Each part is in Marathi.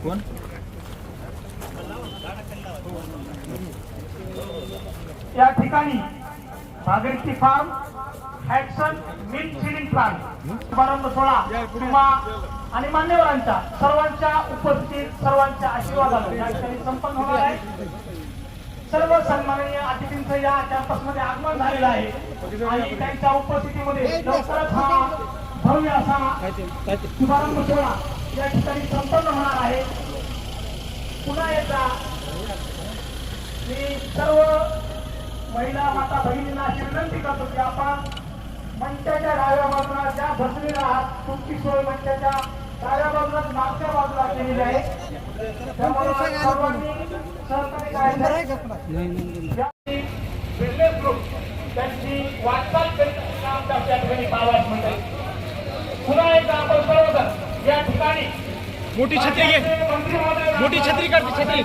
कोण? या ठिकाणी Bhagirathi farm Hatsun milk chilling plant शुभारंभ सोहळा किंवा आणि मान्यवरांच्या सर्वांच्या उपस्थितीत सर्वांच्या आशीर्वादाने या ठिकाणी संपन्न होणार आहे. सर्व सन्माननीय अतिथींचं या कॅम्पसमध्ये आगमन झालेलं आहे आणि त्यांच्या उपस्थितीमध्ये लवकरच हा भव्य असा शुभारंभ सोहळा या ठिकाणी संपन्न होणार आहे. पुन्हा एकदा मी सर्व महिला माता भगिनींना अशी विनंती करतो की आपण मंचाच्या डाव्या बाजूला ज्या बसलेल्या आहात तुमची सोय मंचाच्या डाव्या बाजूला मागच्या बाजूला केलेली आहे. त्यामुळे सर्वांनी सहकार्य करायचं. बिझनेस ग्रुप त्यांची वाटचाल करीत काम त्या ठिकाणी पाहावयास मिळते. पुन्हा एकदा आपण सर्वजण या ठिकाणी मोठी छत्री घे, मोठी छत्री काढते छत्री.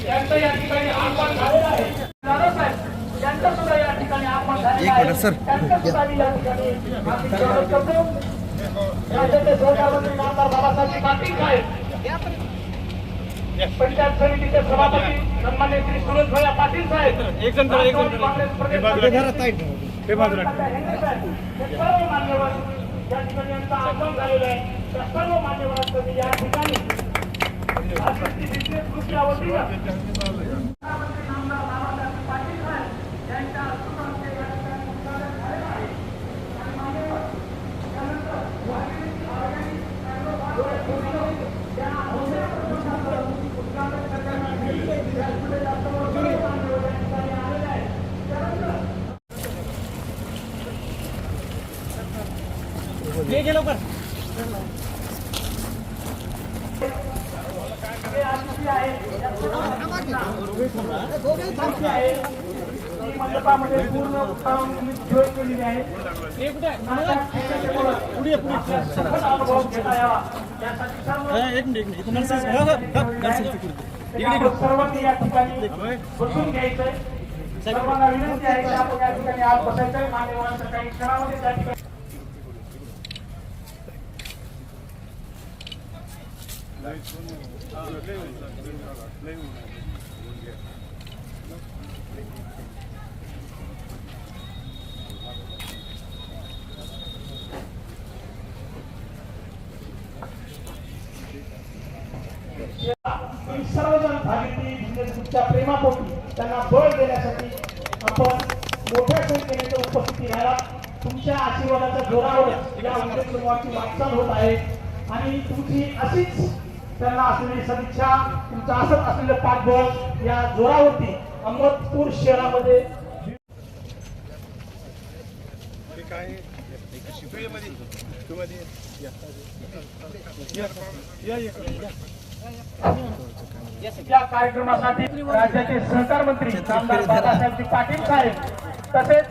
त्यांचं या ठिकाणी आगमन झालेलं आहे. दादा साहेब यांचं सुद्धा या ठिकाणी आगमन झालेलं आहे. त्यांचं सुद्धा मी या ठिकाणी स्वागत करतो. राज्याचे सहकारमंत्री नामदार बाबासाहेब पाटील साहेब, पंचायत समितीचे सभापती सन्मान्य श्री सुरेश भैया पाटील साहेब, काँग्रेस प्रदेश सर्व मान्यवर या ठिकाणी यांचं आगमन झालेलं आहे. त्या सर्व मान्यवरांचं मी या ठिकाणी बिझनेस ग्रुपच्या वतीनं गेलो पर मंडपामध्ये पूर्ण सोय केलेली आहे. सर्वांनी या ठिकाणी बसून घ्यायचंय. सर्वांना विनंती आहे की आपण या ठिकाणी आज बसायचंय. मान्यवरांचं काही क्षणामध्ये त्या ठिकाणी सर्वजण भागीरथी बिझनेस ग्रुपच्या प्रेमापोटी त्यांना बळ देण्यासाठी आपण मोठ्या संख्येने उपस्थिती राहिला. तुमच्या आशीर्वादाच्या जोरावरच या उद्योग समूहाची वाटचाल होत आहे आणि तुमची अशीच त्यांना असलेली सदिच्छा, तुमचं असत असलेलं पाठबळ या जोरावरती अहमदपूर शहरामध्ये या कार्यक्रमासाठी राज्याचे सहकार मंत्री नामदार बाबासाहेब पाटील साहेब, तसेच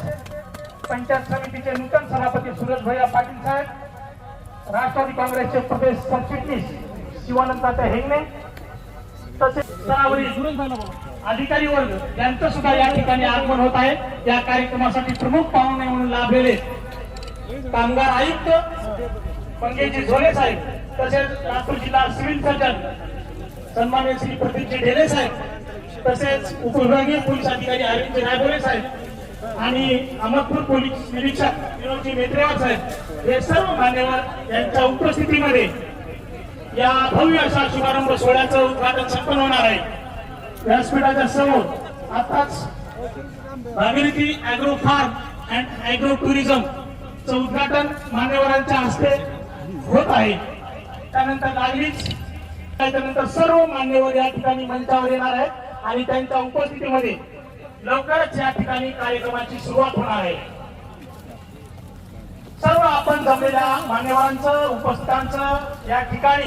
पंचायत समितीचे नूतन सभापती सुरेश भैया पाटील साहेब, राष्ट्रवादी काँग्रेसचे प्रदेश सरचिटणीस शिवानंद हेगणे, तसेच स्तरावरील अधिकारी वर्ग यांचं सुद्धा या ठिकाणी आगमन होत आहे. या कार्यक्रमासाठी प्रमुख पाहुणे म्हणून लाभलेले कामगार आयुक्त मंगेशजी झोले साहेब, तसेच लातूर जिल्हा सिव्हिल सर्जन सन्मान्य श्री प्रदीपजी ढेले साहेब, तसेच उपविभागीय पोलीस अधिकारी अरविंद रायबोले साहेब आणि अहमदपूर पोलीस निरीक्षक विनोदजी मेत्रेवार साहेब, हे सर्व मान्यवर यांच्या उपस्थितीमध्ये या भव्य अशा शुभारंभ सोहळ्याचं उद्घाटन संपन्न होणार आहे. व्यासपीठाच्या समोर आताच Bhagirathi agro farm and agro टुरिझमचं उद्घाटन मान्यवरांच्या हस्ते होत आहे. त्यानंतर लागलीच त्यानंतर सर्व मान्यवर या ठिकाणी मंचावर येणार आहेत आणि त्यांच्या उपस्थितीमध्ये लवकरच या ठिकाणी कार्यक्रमाची सुरुवात होणार आहे. सर्व आपण जमलेल्या मान्यवरांचं उपस्थितांचं या ठिकाणी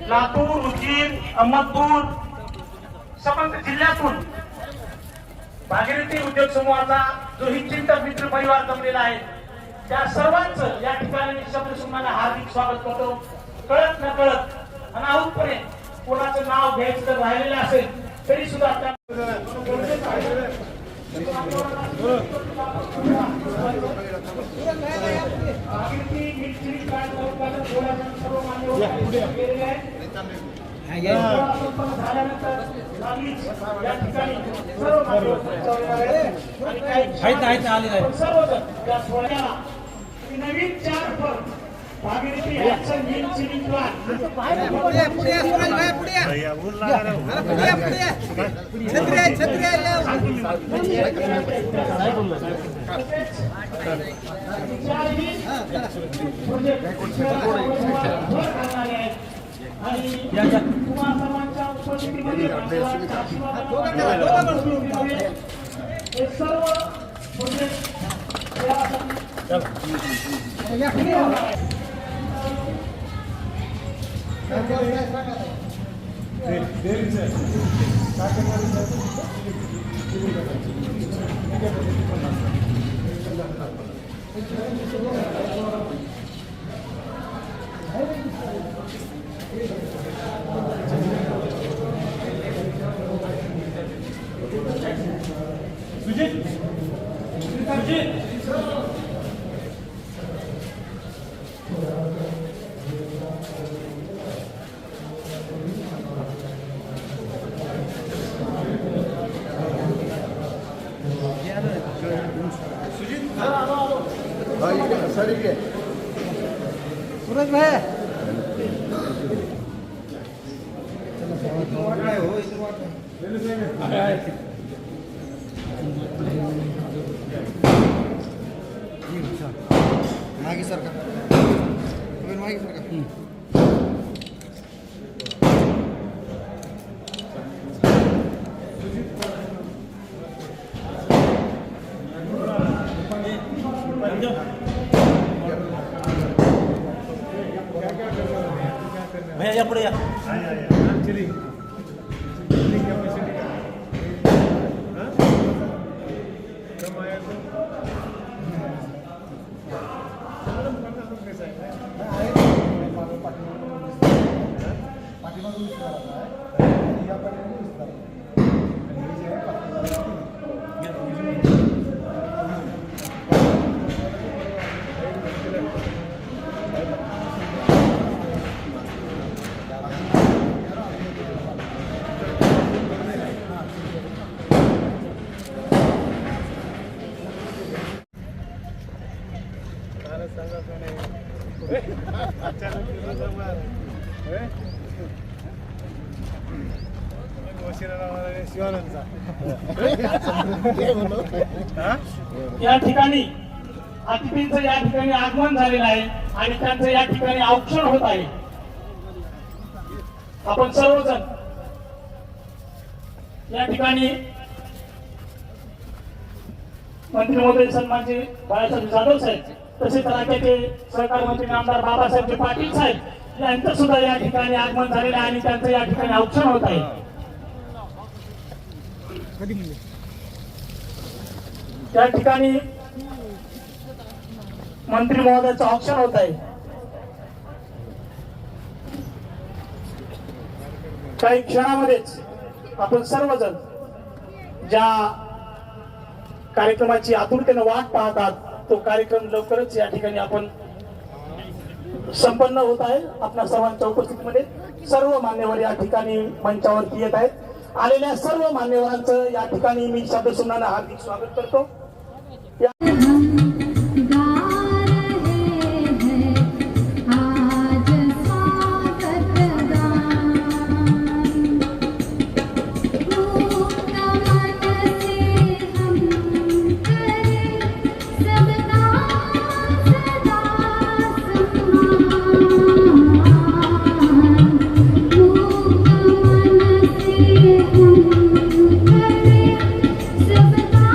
लातूर, उदगीर, अहमदपूर संबंधित जिल्ह्यातून भागीरथी उद्योग समूहाचा जो हितचिंतक मित्र परिवार जमलेला आहे त्या सर्वांचं या ठिकाणी शब्दसुमनाने हार्दिक स्वागत करतो. कळत न कळत अनाहूतपणे कोणाचं नाव घ्यायचं जर राहिलेलं असेल तरी सुद्धा त्या नवीन 4 फळ भागीरथी ऍक्शन मीन सिलिंग प्लांट सूरज भाई मागे सरका मागे सरका भैया या पुढे या या ठिकाणी अतिथींचं या ठिकाणी आगमन झालेलं आहे आणि त्यांचं या ठिकाणी औक्षण होत आहे. आपण सर्वजण या ठिकाणी मंत्री महोदय सन्मानचे बाळासाहेब जाधव साहेब तसेच राज्याचे सहकार मंत्री आमदार बाबासाहेब पाटील साहेब यांचं सुद्धा या ठिकाणी आगमन झालेलं आहे आणि त्यांचं या ठिकाणी औक्षण होत आहे. त्या ठिकाणी मंत्री महोदयाचं औक्षण होत आहे. काही क्षणामध्येच आपण सर्वजण ज्या कार्यक्रमाची आतुरतेने वाट पाहतात तो कार्यक्रम लवकरच या ठिकाणी आपण संपन्न होत आहे. आपल्या सर्वांच्या उपस्थितीमध्ये सर्व मान्यवर या ठिकाणी मंचावरती येत आहेत. आलेल्या सर्व मान्यवरांचं या ठिकाणी मी शब्दसुमनानं हार्दिक स्वागत करतो. सबका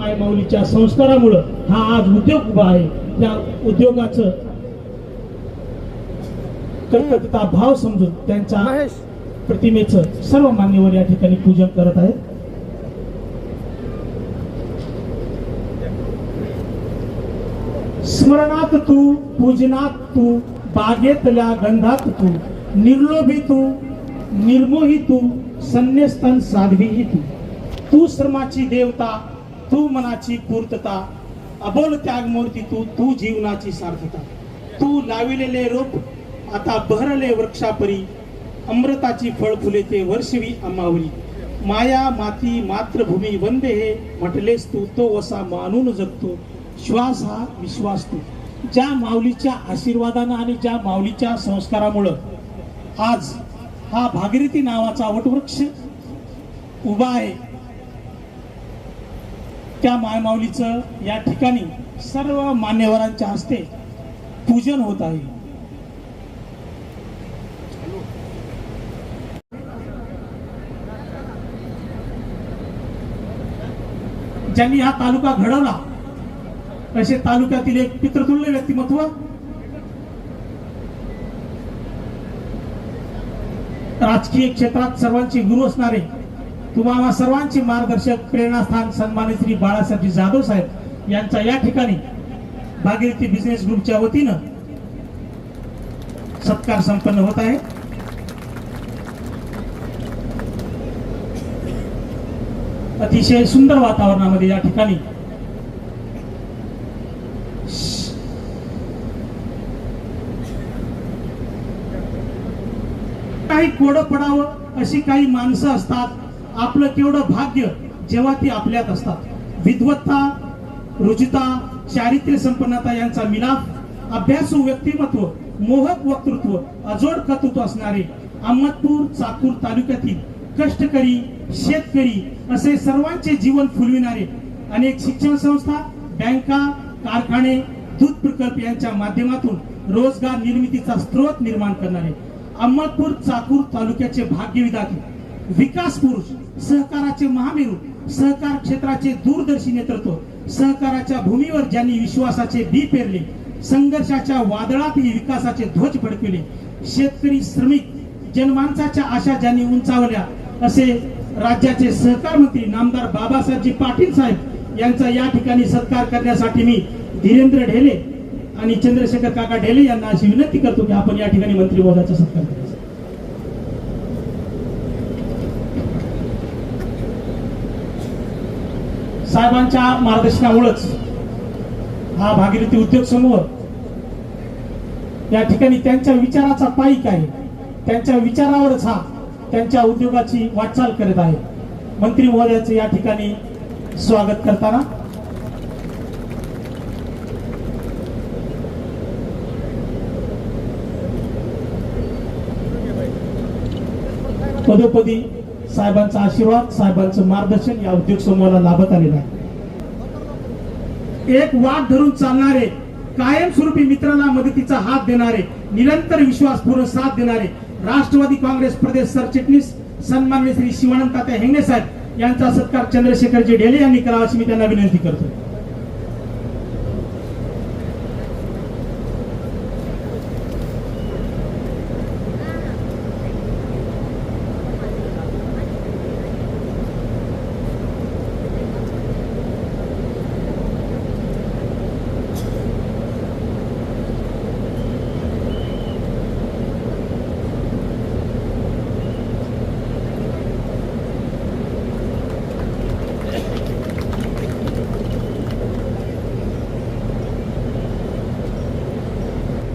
मायमाऊलीच्या संस्कारामुळं हा आज उद्योग उभा आहे. त्या उद्योगाचं कर्तव्यता भाव समजून त्यांच्या प्रतिमेचं सर्व मान्यवर या ठिकाणी पूजन करत आहेत. स्मरणात तू, पूजनात तू, बागेतल्या गंधात तू, निर्लोभी तू, निर्मोही तू, संन्यस्तन साध्वीही तू. तू श्रमाची देवता, तू मनाची पूर्तता, अबोल त्यागमूर्ती तू, तू जीवनाची सार्थता. तू लाविलेले रोप आता बहरले वृक्षापरी, अमृताची फळ फुले ते वर्षवी अमावली. माया माती मातृभूमी वंदे हे म्हटलेस तू, तो वसा मानून जगतो, श्वास हा विश्वास तू. ज्या माऊलीच्या आशीर्वादानं आणि ज्या माऊलीच्या संस्कारामुळं आज हा भागीरथी नावाचा वटवृक्ष उभा आहे, त्या मायमाऊलीचं या ठिकाणी सर्व मान्यवरांच्या हस्ते पूजन होत आहे. ज्यांनी हा तालुका घडवला असे तालुक्यातील एक पितृतुल्य व्यक्तिमत्व, राजकीय क्षेत्रात सर्वांचे गुरु असणारे, तुम्हाला सर्वांचे मार्गदर्शक, प्रेरणास्थान सन्मानित श्री बाळासाहेब जाधव साहेब यांचा या ठिकाणी भागीरथी बिझनेस ग्रुपच्या वतीनं सत्कार संपन्न होत आहे. अतिशय सुंदर वातावरणामध्ये या ठिकाणी काही कोडं पडावं अशी काही माणसं असतात. आपलं केवढं भाग्य जेव्हा ती आपल्यात असतात. विद्वत्ता, रुजुता, चारित्र्य संपन्नता यांचा मिलाप, अभ्यासू व्यक्तिमत्व, मोहक वक्तृत्व, अजोड कर्तृत्व असणारे अहमदपूर चाकूर तालुक्यातील कष्टकरी, शेतकरी असे सर्वांचे जीवन फुलविणारे अनेक शिक्षण संस्था, बँका, कारखाने, दूध प्रकल्प यांच्या माध्यमातून रोजगार निर्मितीचा स्रोत निर्माण करणारे अहमदपूर चाकूर तालुक्याचे भाग्यविधाते, विकास पुरुष, सहकाराचे महामेरू, सहकार क्षेत्राचे दूरदर्शी नेतृत्व, सहकाराच्या भूमीवर ज्यांनी विश्वासाचे बी पेरले, संघर्षाच्या वादळातही विकासाचे ध्वज फडकविले, शेतकरी, श्रमिक, जनमानसाच्या आशा ज्यांनी उंचावल्या असे राज्याचे सहकार मंत्री नामदार बाबासाहेबजी पाटील साहेब यांचा या ठिकाणी सत्कार करण्यासाठी मी धीरेंद्र ढेले आणि चंद्रशेखर काका ढेले यांना अशी विनंती करतो की आपण या ठिकाणी मंत्री महोदयाचा सत्कार करायचा. साहेबांच्या मार्गदर्शनामुळेच हा भागीरथी उद्योग समूह या ठिकाणी त्यांच्या विचाराचा पाईक आहे. त्यांच्या विचारावरच हा त्यांच्या उद्योगाची वाटचाल करत आहे. मंत्री महोदयाचं या ठिकाणी स्वागत करताना पदोपदी साहेबांचा आशीर्वाद, साहेबांचं मार्गदर्शन या उद्योग समूहाला लाभत आलेलं आहे. एक वाट धरून चालणारे, कायमस्वरूपी मित्राला मदतीचा हात देणारे, निरंतर विश्वासपूर्ण साथ देणारे राष्ट्रवादी काँग्रेस प्रदेश सरचिटणीस सन्माननीय श्री शिवानंद तात्या हेंगणे साहेब यांचा सत्कार चंद्रशेखरजी ढेले यांनी करावा अशी मी त्यांना विनंती करतो.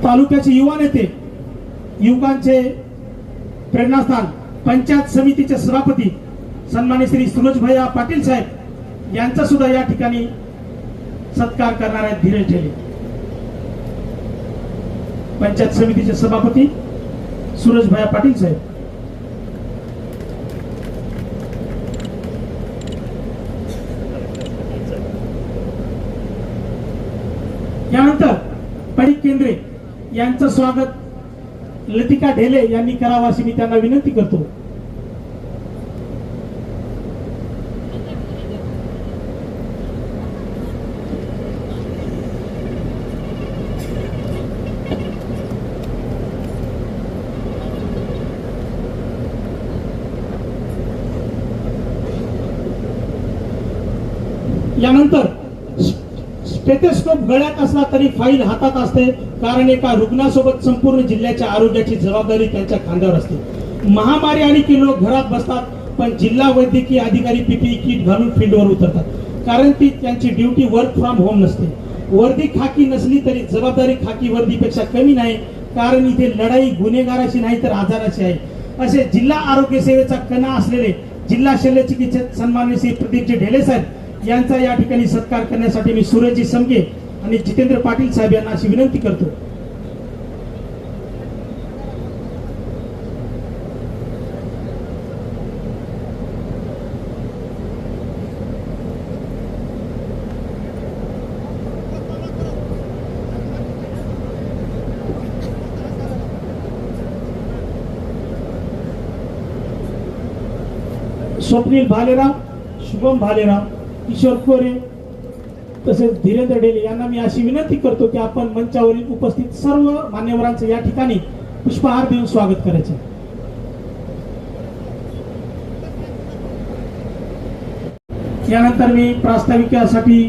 तालुक्याचे युवा नेते, युवकांचे प्रेरणास्थान, पंचायत समितीचे सभापती सन्माननीय श्री सूरजभैया पाटील साहेब यांचा सुद्धा या ठिकाणी सत्कार करणार आहेत धीरज ढेले. पंचायत समितीचे सभापती सूरजभैया पाटील साहेब. यानंतर परीख केंद्रे यांचं स्वागत लतिका ढेले यांनी करावं अशी मी त्यांना विनंती करतो. यानंतर स्टेथोस्कोप गळ्यात असला तरी फाईल हातात असते, कारण एका रुग्णासोबत संपूर्ण जिल्ह्याच्या आरोग्याची जबाबदारी त्यांच्या खांद्यावर असते. महामारी आली की लोक घरात बसतात, पण जिल्हा वैद्यकीय अधिकारी पीपीई किट घालून फील्डवर उतरतात, कारण ती त्यांची ड्युटी वर्क फ्रॉम होम नसते. वर्दी खाकी नसली तरी जबाबदारी खाकी वर्दीपेक्षा कमी नाही, कारण इथे लढाई गुन्हेगाराची नाही तर आजाराची आहे. असे जिल्हा आरोग्य सेवेचा कणा असलेले जिल्हा शल्य चिकित्सक सन्माननीय श्री प्रदीपजी ढेले साहेब यांचा या ठिकाणी सत्कार करण्यासाठी मी सूरजजी समगे आणि जितेंद्र पाटील साहेब यांना अशी विनंती करतो. स्वप्नील भालेराव, शुभम भालेराव, किशोर कोरे तसेच धीरेंद्र ढेले यांना मी अशी विनंती करतो की आपण मंचावरील उपस्थित सर्व मान्यवरांचं या ठिकाणी पुष्पहार देऊन स्वागत करायचे. यानंतर मी प्रास्ताविकासाठी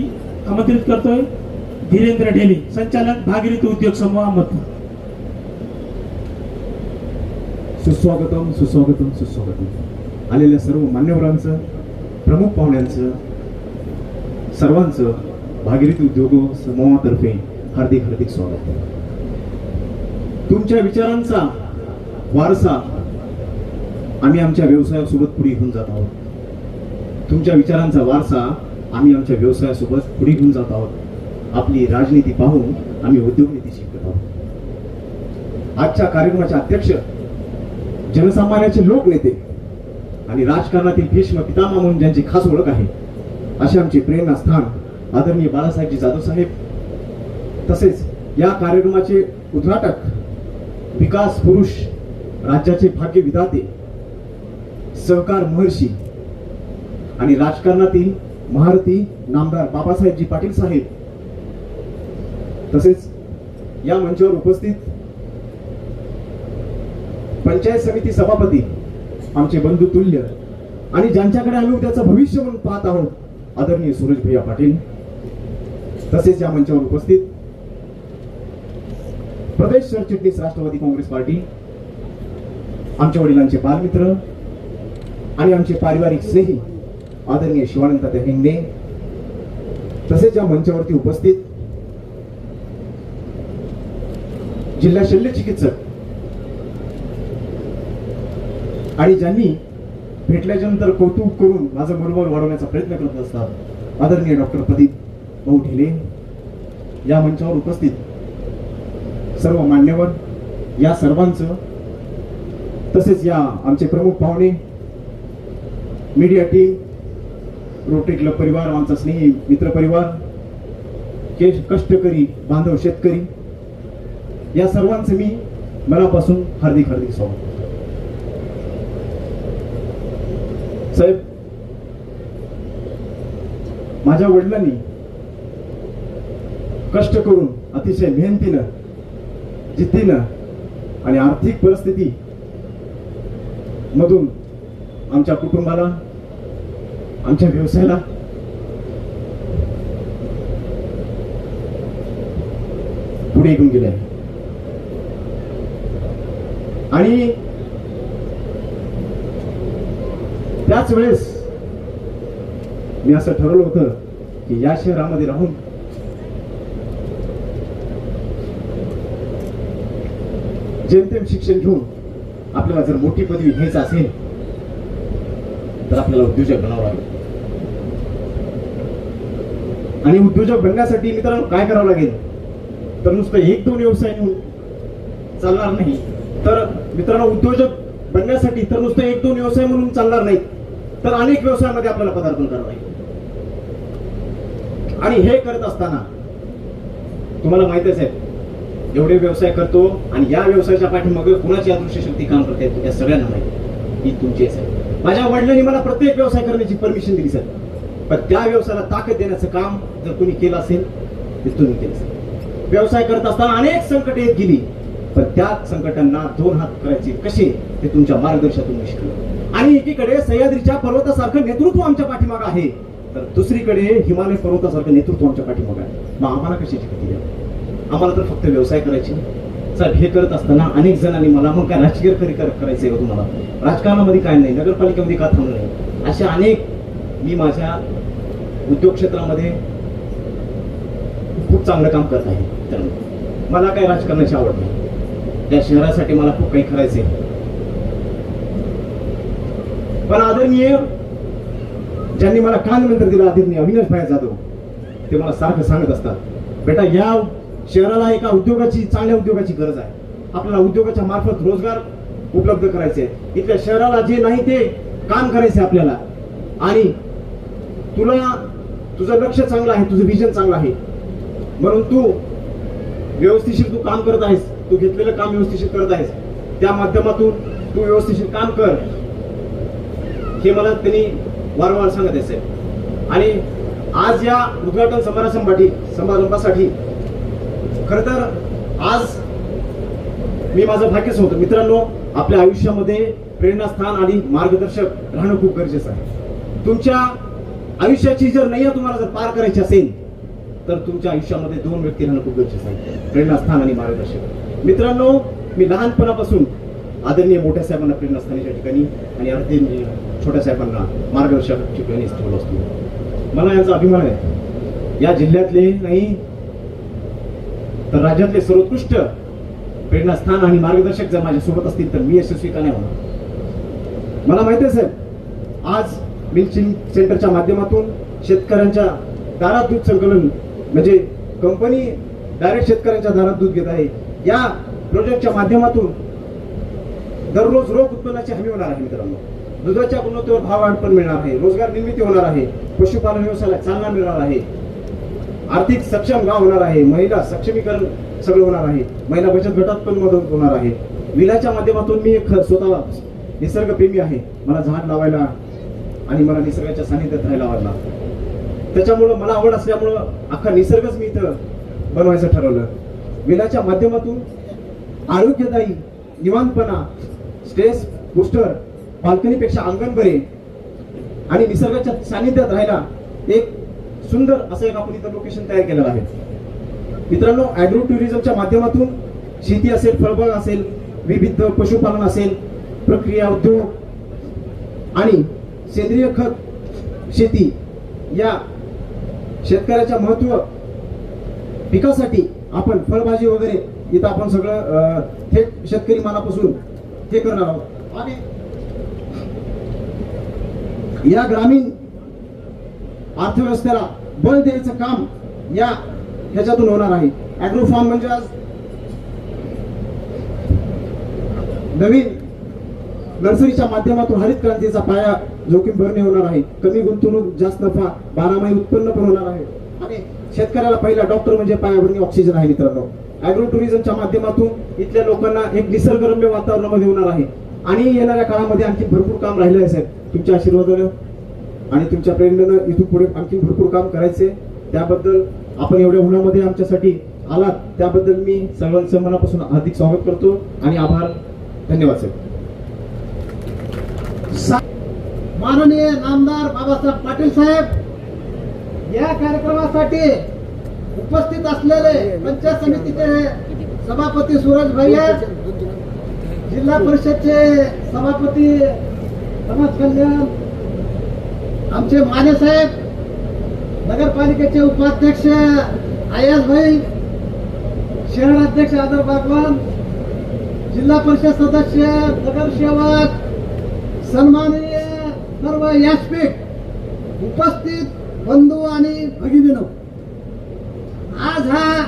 आमंत्रित करतोय धीरेंद्र ढेले, संचालक भागीरथी उद्योग समूह अहमदपूर. सुस्वागतम सुस्वागतम सुस्वागतम. आलेल्या सर्व मान्यवरांचं, प्रमुख पाहुण्यांचं, सर्वांचं भागीरथी उद्योग समूहातर्फे हार्दिक हार्दिक स्वागत. तुमच्या विचारांचा वारसा आम्ही आमच्या व्यवसायासोबत पुढे घेऊन जात आहोत. तुमच्या विचारांचा वारसा आम्ही आमच्या व्यवसायासोबत पुढे घेऊन जात आहोत. आपली राजनीती पाहून आम्ही उद्योगनीती शिकत आहोत. आजच्या कार्यक्रमाचे अध्यक्ष जनसामान्याचे लोकनेते आणि राजकारणातील भीष्म पितामह म्हणून ज्यांची खास ओळख आहे असे आमचे प्रेरणास्थान आदरणीय बाळासाहेबजी जाधव साहेब, तसेच या कार्यक्रमाचे उद्घाटक, विकास पुरुष, राज्याचे भाग्य विधाते, सहकार महर्षी आणि राजकारणातील महारथी नामदार बाबासाहेबजी पाटील साहेब, तसेच या मंचावर उपस्थित पंचायत समिती सभापती, आमचे बंधू तुल्य आणि ज्यांच्याकडे आम्ही उद्याचं भविष्य म्हणून पाहत आहोत आदरणीय सूरज भैया पाटील, तसेच या मंचावर उपस्थित प्रदेश सरचिटणीस राष्ट्रवादी काँग्रेस पार्टी, आमच्या वडिलांचे बालमित्र आणि आमचे पारिवारिक स्नेही आदरणीय शिवानंद हिंगणे, तसेच या मंचावरती उपस्थित जिल्हा शल्य चिकित्सक आणि ज्यांनी भेटल्याच्या नंतर कौतुक करून माझं मनोबल वाढवण्याचा प्रयत्न करत असतात आदरणीय डॉक्टर प्रदीप भाऊ ढेले, या मंचावर उपस्थित सर्व मान्यवर, या सर्वांचं, तसेच या आमचे प्रमुख पाहुणे, मीडिया टीम, रोटरी क्लब परिवार, आमचा स्नेही मित्र परिवार, कष्टकरी बांधव शेतकरी, या सर्वांचं मी मनापासून हार्दिक हार्दिक स्वागत. साहेब, माझ्या वडिलांनी कष्ट करून अतिशय मेहनतीनं, जिद्दीनं आणि आर्थिक परिस्थिती मधून आमच्या कुटुंबाला, आमच्या व्यवसायाला पुढे घेऊन गेले. आणि त्याच वेळेस मी असं ठरवलं होतं की या शहरामध्ये राहून जेमतेम शिक्षण घेऊन आपल्याला जर मोठी पदवी घ्यायची असेल तर आपल्याला उद्योजक बनावं लागेल. आणि उद्योजक बनण्यासाठी मित्रांनो काय करावं लागेल, तर नुसतं एक दोन व्यवसाय घेऊन चालणार नाही. तर मित्रांनो, उद्योजक बनण्यासाठी तर नुसतं एक दोन व्यवसाय म्हणून चालणार नाही, तर अनेक व्यवसायामध्ये आपल्याला पदार्पण करावं लागेल. आणि हे करत असताना तुम्हाला माहितच आहे, एवढे व्यवसाय करतो आणि या व्यवसायाच्या पाठीमागे कुणाची अदृश्य शक्ती काम करते त्या सगळ्यांना माहिती, ही तुमची आहे. माझ्या वडिलांनी मला प्रत्येक व्यवसाय करण्याची परमिशन दिली सर, पण त्या व्यवसायाला ताकद देण्याचं काम जर तुम्ही केलं असेल तर तुम्ही केलं असेल. व्यवसाय करत असताना अनेक संकट येत गेली, पण त्या संकटांना दोन हात करायचे कसे ते तुमच्या मार्गदर्शनातून शिकलो. आणि एकीकडे सह्याद्रीच्या पर्वतासारखं नेतृत्व आमच्या पाठीमागे आहे, तर दुसरीकडे हिमालय पर्वतासारखं नेतृत्व आमच्या पाठीमागे आहे. मग आम्हाला कशाची भीती आहे? आम्हाला तर फक्त व्यवसाय करायची नाही. साहेब, हे करत असताना अनेक जणांनी मला मग काय राजकीय करायचंय का तुम्हाला? राजकारणामध्ये काय नाही, नगरपालिकेमध्ये का थांबलं नाही? अशा अनेक मी माझ्या उद्योग क्षेत्रामध्ये खूप चांगलं काम करत आहे. तर मला काही राजकारणाची आवड नाही. या शहरासाठी मला खूप काही करायचंय. पण आदरणीय ज्यांनी मला कानमंत्र दिला, आदरणीय अविनाश भाई जाधव, ते मला सारखं सांगत असतात, बेटा या शहराला एका उद्योगाची, चांगल्या उद्योगाची गरज आहे. आपल्याला उद्योगाच्या मार्फत रोजगार उपलब्ध करायचे. इथल्या शहराला जे नाही ते काम करायचे आपल्याला. आणि तुला तुझं लक्ष चांगलं आहे, तुझं विजन चांगलं आहे, म्हणून तू व्यवस्थिशीर तू काम करत आहेस. तू घेतलेलं काम व्यवस्थिशीर करत आहेस. त्या माध्यमातून तू व्यवस्थिशीर काम कर, हे मला त्यांनी वारंवार सांगत असे. आणि आज या उद्घाटन समारंभासाठी खर तर आज मी माझं भाग्यच होतं. मित्रांनो, आपल्या आयुष्यामध्ये प्रेरणास्थान आणि मार्गदर्शक राहणं खूप गरजेचं आहे. तुमच्या आयुष्याची जर नैया तुम्हाला जर पार करायची असेल तर तुमच्या आयुष्यामध्ये दोन व्यक्ती राहणं खूप गरजेचं आहे, प्रेरणास्थान आणि मार्गदर्शक. मित्रांनो, मी लहानपणापासून आदरणीय मोठ्या साहेबांना प्रेरणास्थानाच्या ठिकाणी आणि आदरणीय छोट्या साहेबांना मार्गदर्शक ठिकाणी ठेवलं असतो. मला याचा अभिमान आहे. या जिल्ह्यातले नाही तर राज्यातले सर्वोत्कृष्ट प्रेरणास्थान आणि मार्गदर्शक जर माझ्यासोबत असतील तर मी यशस्वी का नाही होणार? मला माहिती आहे साहेब, आज मिल्किंग सेंटरच्या माध्यमातून शेतकऱ्यांच्या दारात दूध संकलन म्हणजे कंपनी डायरेक्ट शेतकऱ्यांच्या दारात दूध घेत आहे. या प्रोजेक्टच्या माध्यमातून दररोज रोख उत्पन्नाची हमी होणार आहे. मित्रांनो, दुधाच्या गुणवत्तेवर भाव वाढ पण मिळणार आहे, रोजगार निर्मिती होणार आहे, पशुपालन व्यवसायाला चालना मिळणार आहे, आर्थिक सक्षम गाव होणार आहे, महिला सक्षमीकरण सगळं होणार आहे, महिला बचत गटात पण मदत होणार आहे. विलाच्या माध्यमातून मी स्वतः निसर्गप्रेमी आहे. मला झाड लावायला आणि मला निसर्गाच्या सानिध्यात राहायला आवडला. त्याच्यामुळं मला आवड असल्यामुळं अख्खा निसर्गच मी इथं बनवायचं ठरवलं. विलाच्या माध्यमातून आरोग्यदायी, निवांतपणा, स्ट्रेस बुस्टर, बाल्कनीपेक्षा अंगण बरे आणि निसर्गाच्या सानिध्यात राहायला एक सुंदर असं एक आपण इथं लोकेशन तयार केलेलं आहे. मित्रांनो, ॲग्रो टुरिझमच्या माध्यमातून शेती असेल, फळबाग असेल, विविध पशुपालन असेल, प्रक्रिया उद्योग आणि सेंद्रिय खत शेती या शेतकऱ्याच्या महत्व पिकासाठी आपण फळभाजी वगैरे इथं आपण सगळं थेट शेतकरी मालापासून हे करणार आहोत. आणि या ग्रामीण अर्थव्यवस्थेला बळ द्यायचं काम या ह्याच्यातून होणार आहे. ॲग्रो फार्म म्हणजे आज नवीन नर्सरीच्या माध्यमातून हरित क्रांतीचा पाया जोखीम भरणे होणार आहे. कमी गुंतवणूक, जास्त नफा, 12 महिने उत्पन्न पण होणार आहे. आणि शेतकऱ्याला पहिला डॉक्टर म्हणजे पायाभरणी ऑक्सिजन आहे. मित्रांनो, ॲग्रो टुरिझमच्या माध्यमातून इथल्या लोकांना एक निसर्गरम्य वातावरणामध्ये होणार आहे. आणि येणाऱ्या काळामध्ये आणखी भरपूर काम राहिलं आहे साहेब. तुमच्या आशीर्वादानं आणि तुमच्या प्रेरणेनं इथून पुढे आणखी भरपूर काम करायचे. त्याबद्दल आपण एवढ्या उन्हामध्ये आमच्यासाठी आलात त्याबद्दल मी सर्वांचं मनापासून हार्दिक स्वागत करतो आणि आभार. धन्यवाद साहेब. माननीय नामदार बाबासाहेब पाटील साहेब या कार्यक्रमासाठी उपस्थित असलेले पंचायत समितीचे सभापती सूरज भैया, जिल्हा परिषदचे सभापती समाज कल्याण आमचे माने साहेब, नगरपालिकेचे उपाध्यक्ष आयाज भाई, शहराध्यक्ष आदर बागवान, जिल्हा परिषद सदस्य, नगरसेवक, सन्माननीय सर्व व्यासपीठ उपस्थित बंधू आणि भगिनीनो, आज हा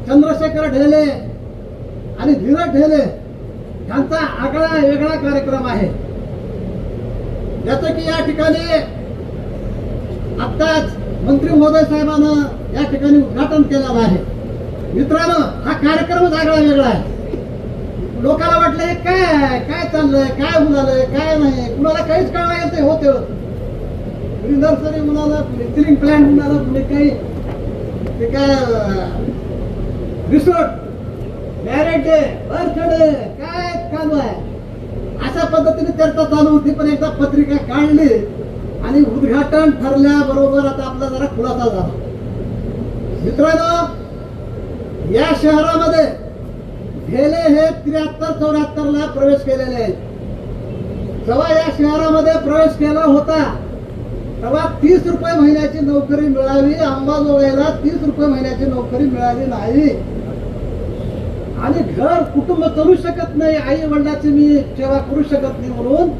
चंद्रशेखर ढेले आणि धीरज ढेले यांचा आगळा वेगळा कार्यक्रम आहे. ज्याचं की या ठिकाणी आत्ताच मंत्री महोदय साहेबांना या ठिकाणी उद्घाटन केलेलं आहे. मित्रांनो, हा कार्यक्रमच आगळा वेगळा आहे. लोकांना वाटलं हे काय काय चाललंय, काय उडालंय, काय नाही, कुणाला काहीच कळणार येते होते. कुणी नर्सरी उडाला, कुणी सिलिंग प्लॅन्ट उडाला, कुणी काही ते काय रिसोर्ट, मॅरेज डे, बर्थडे काय चालू आहे. अशा पद्धतीने चर्चा चालू होती. पण एकदा पत्रिका काढली आणि उद्घाटन ठरल्याबरोबर आता आपला जरा खुलासा झाला. मित्रांनो, या शहरामध्ये ढेले हे 73-74 ला प्रवेश केलेले आहेत. जेव्हा या शहरामध्ये प्रवेश केला होता तेव्हा 30 रुपये महिन्याची नोकरी मिळावी. अंबाजोगाईला 30 रुपये महिन्याची नोकरी मिळाली नाही आणि घर कुटुंब चालू शकत नाही, आई वडिलांची मी सेवा करू शकत नाही म्हणून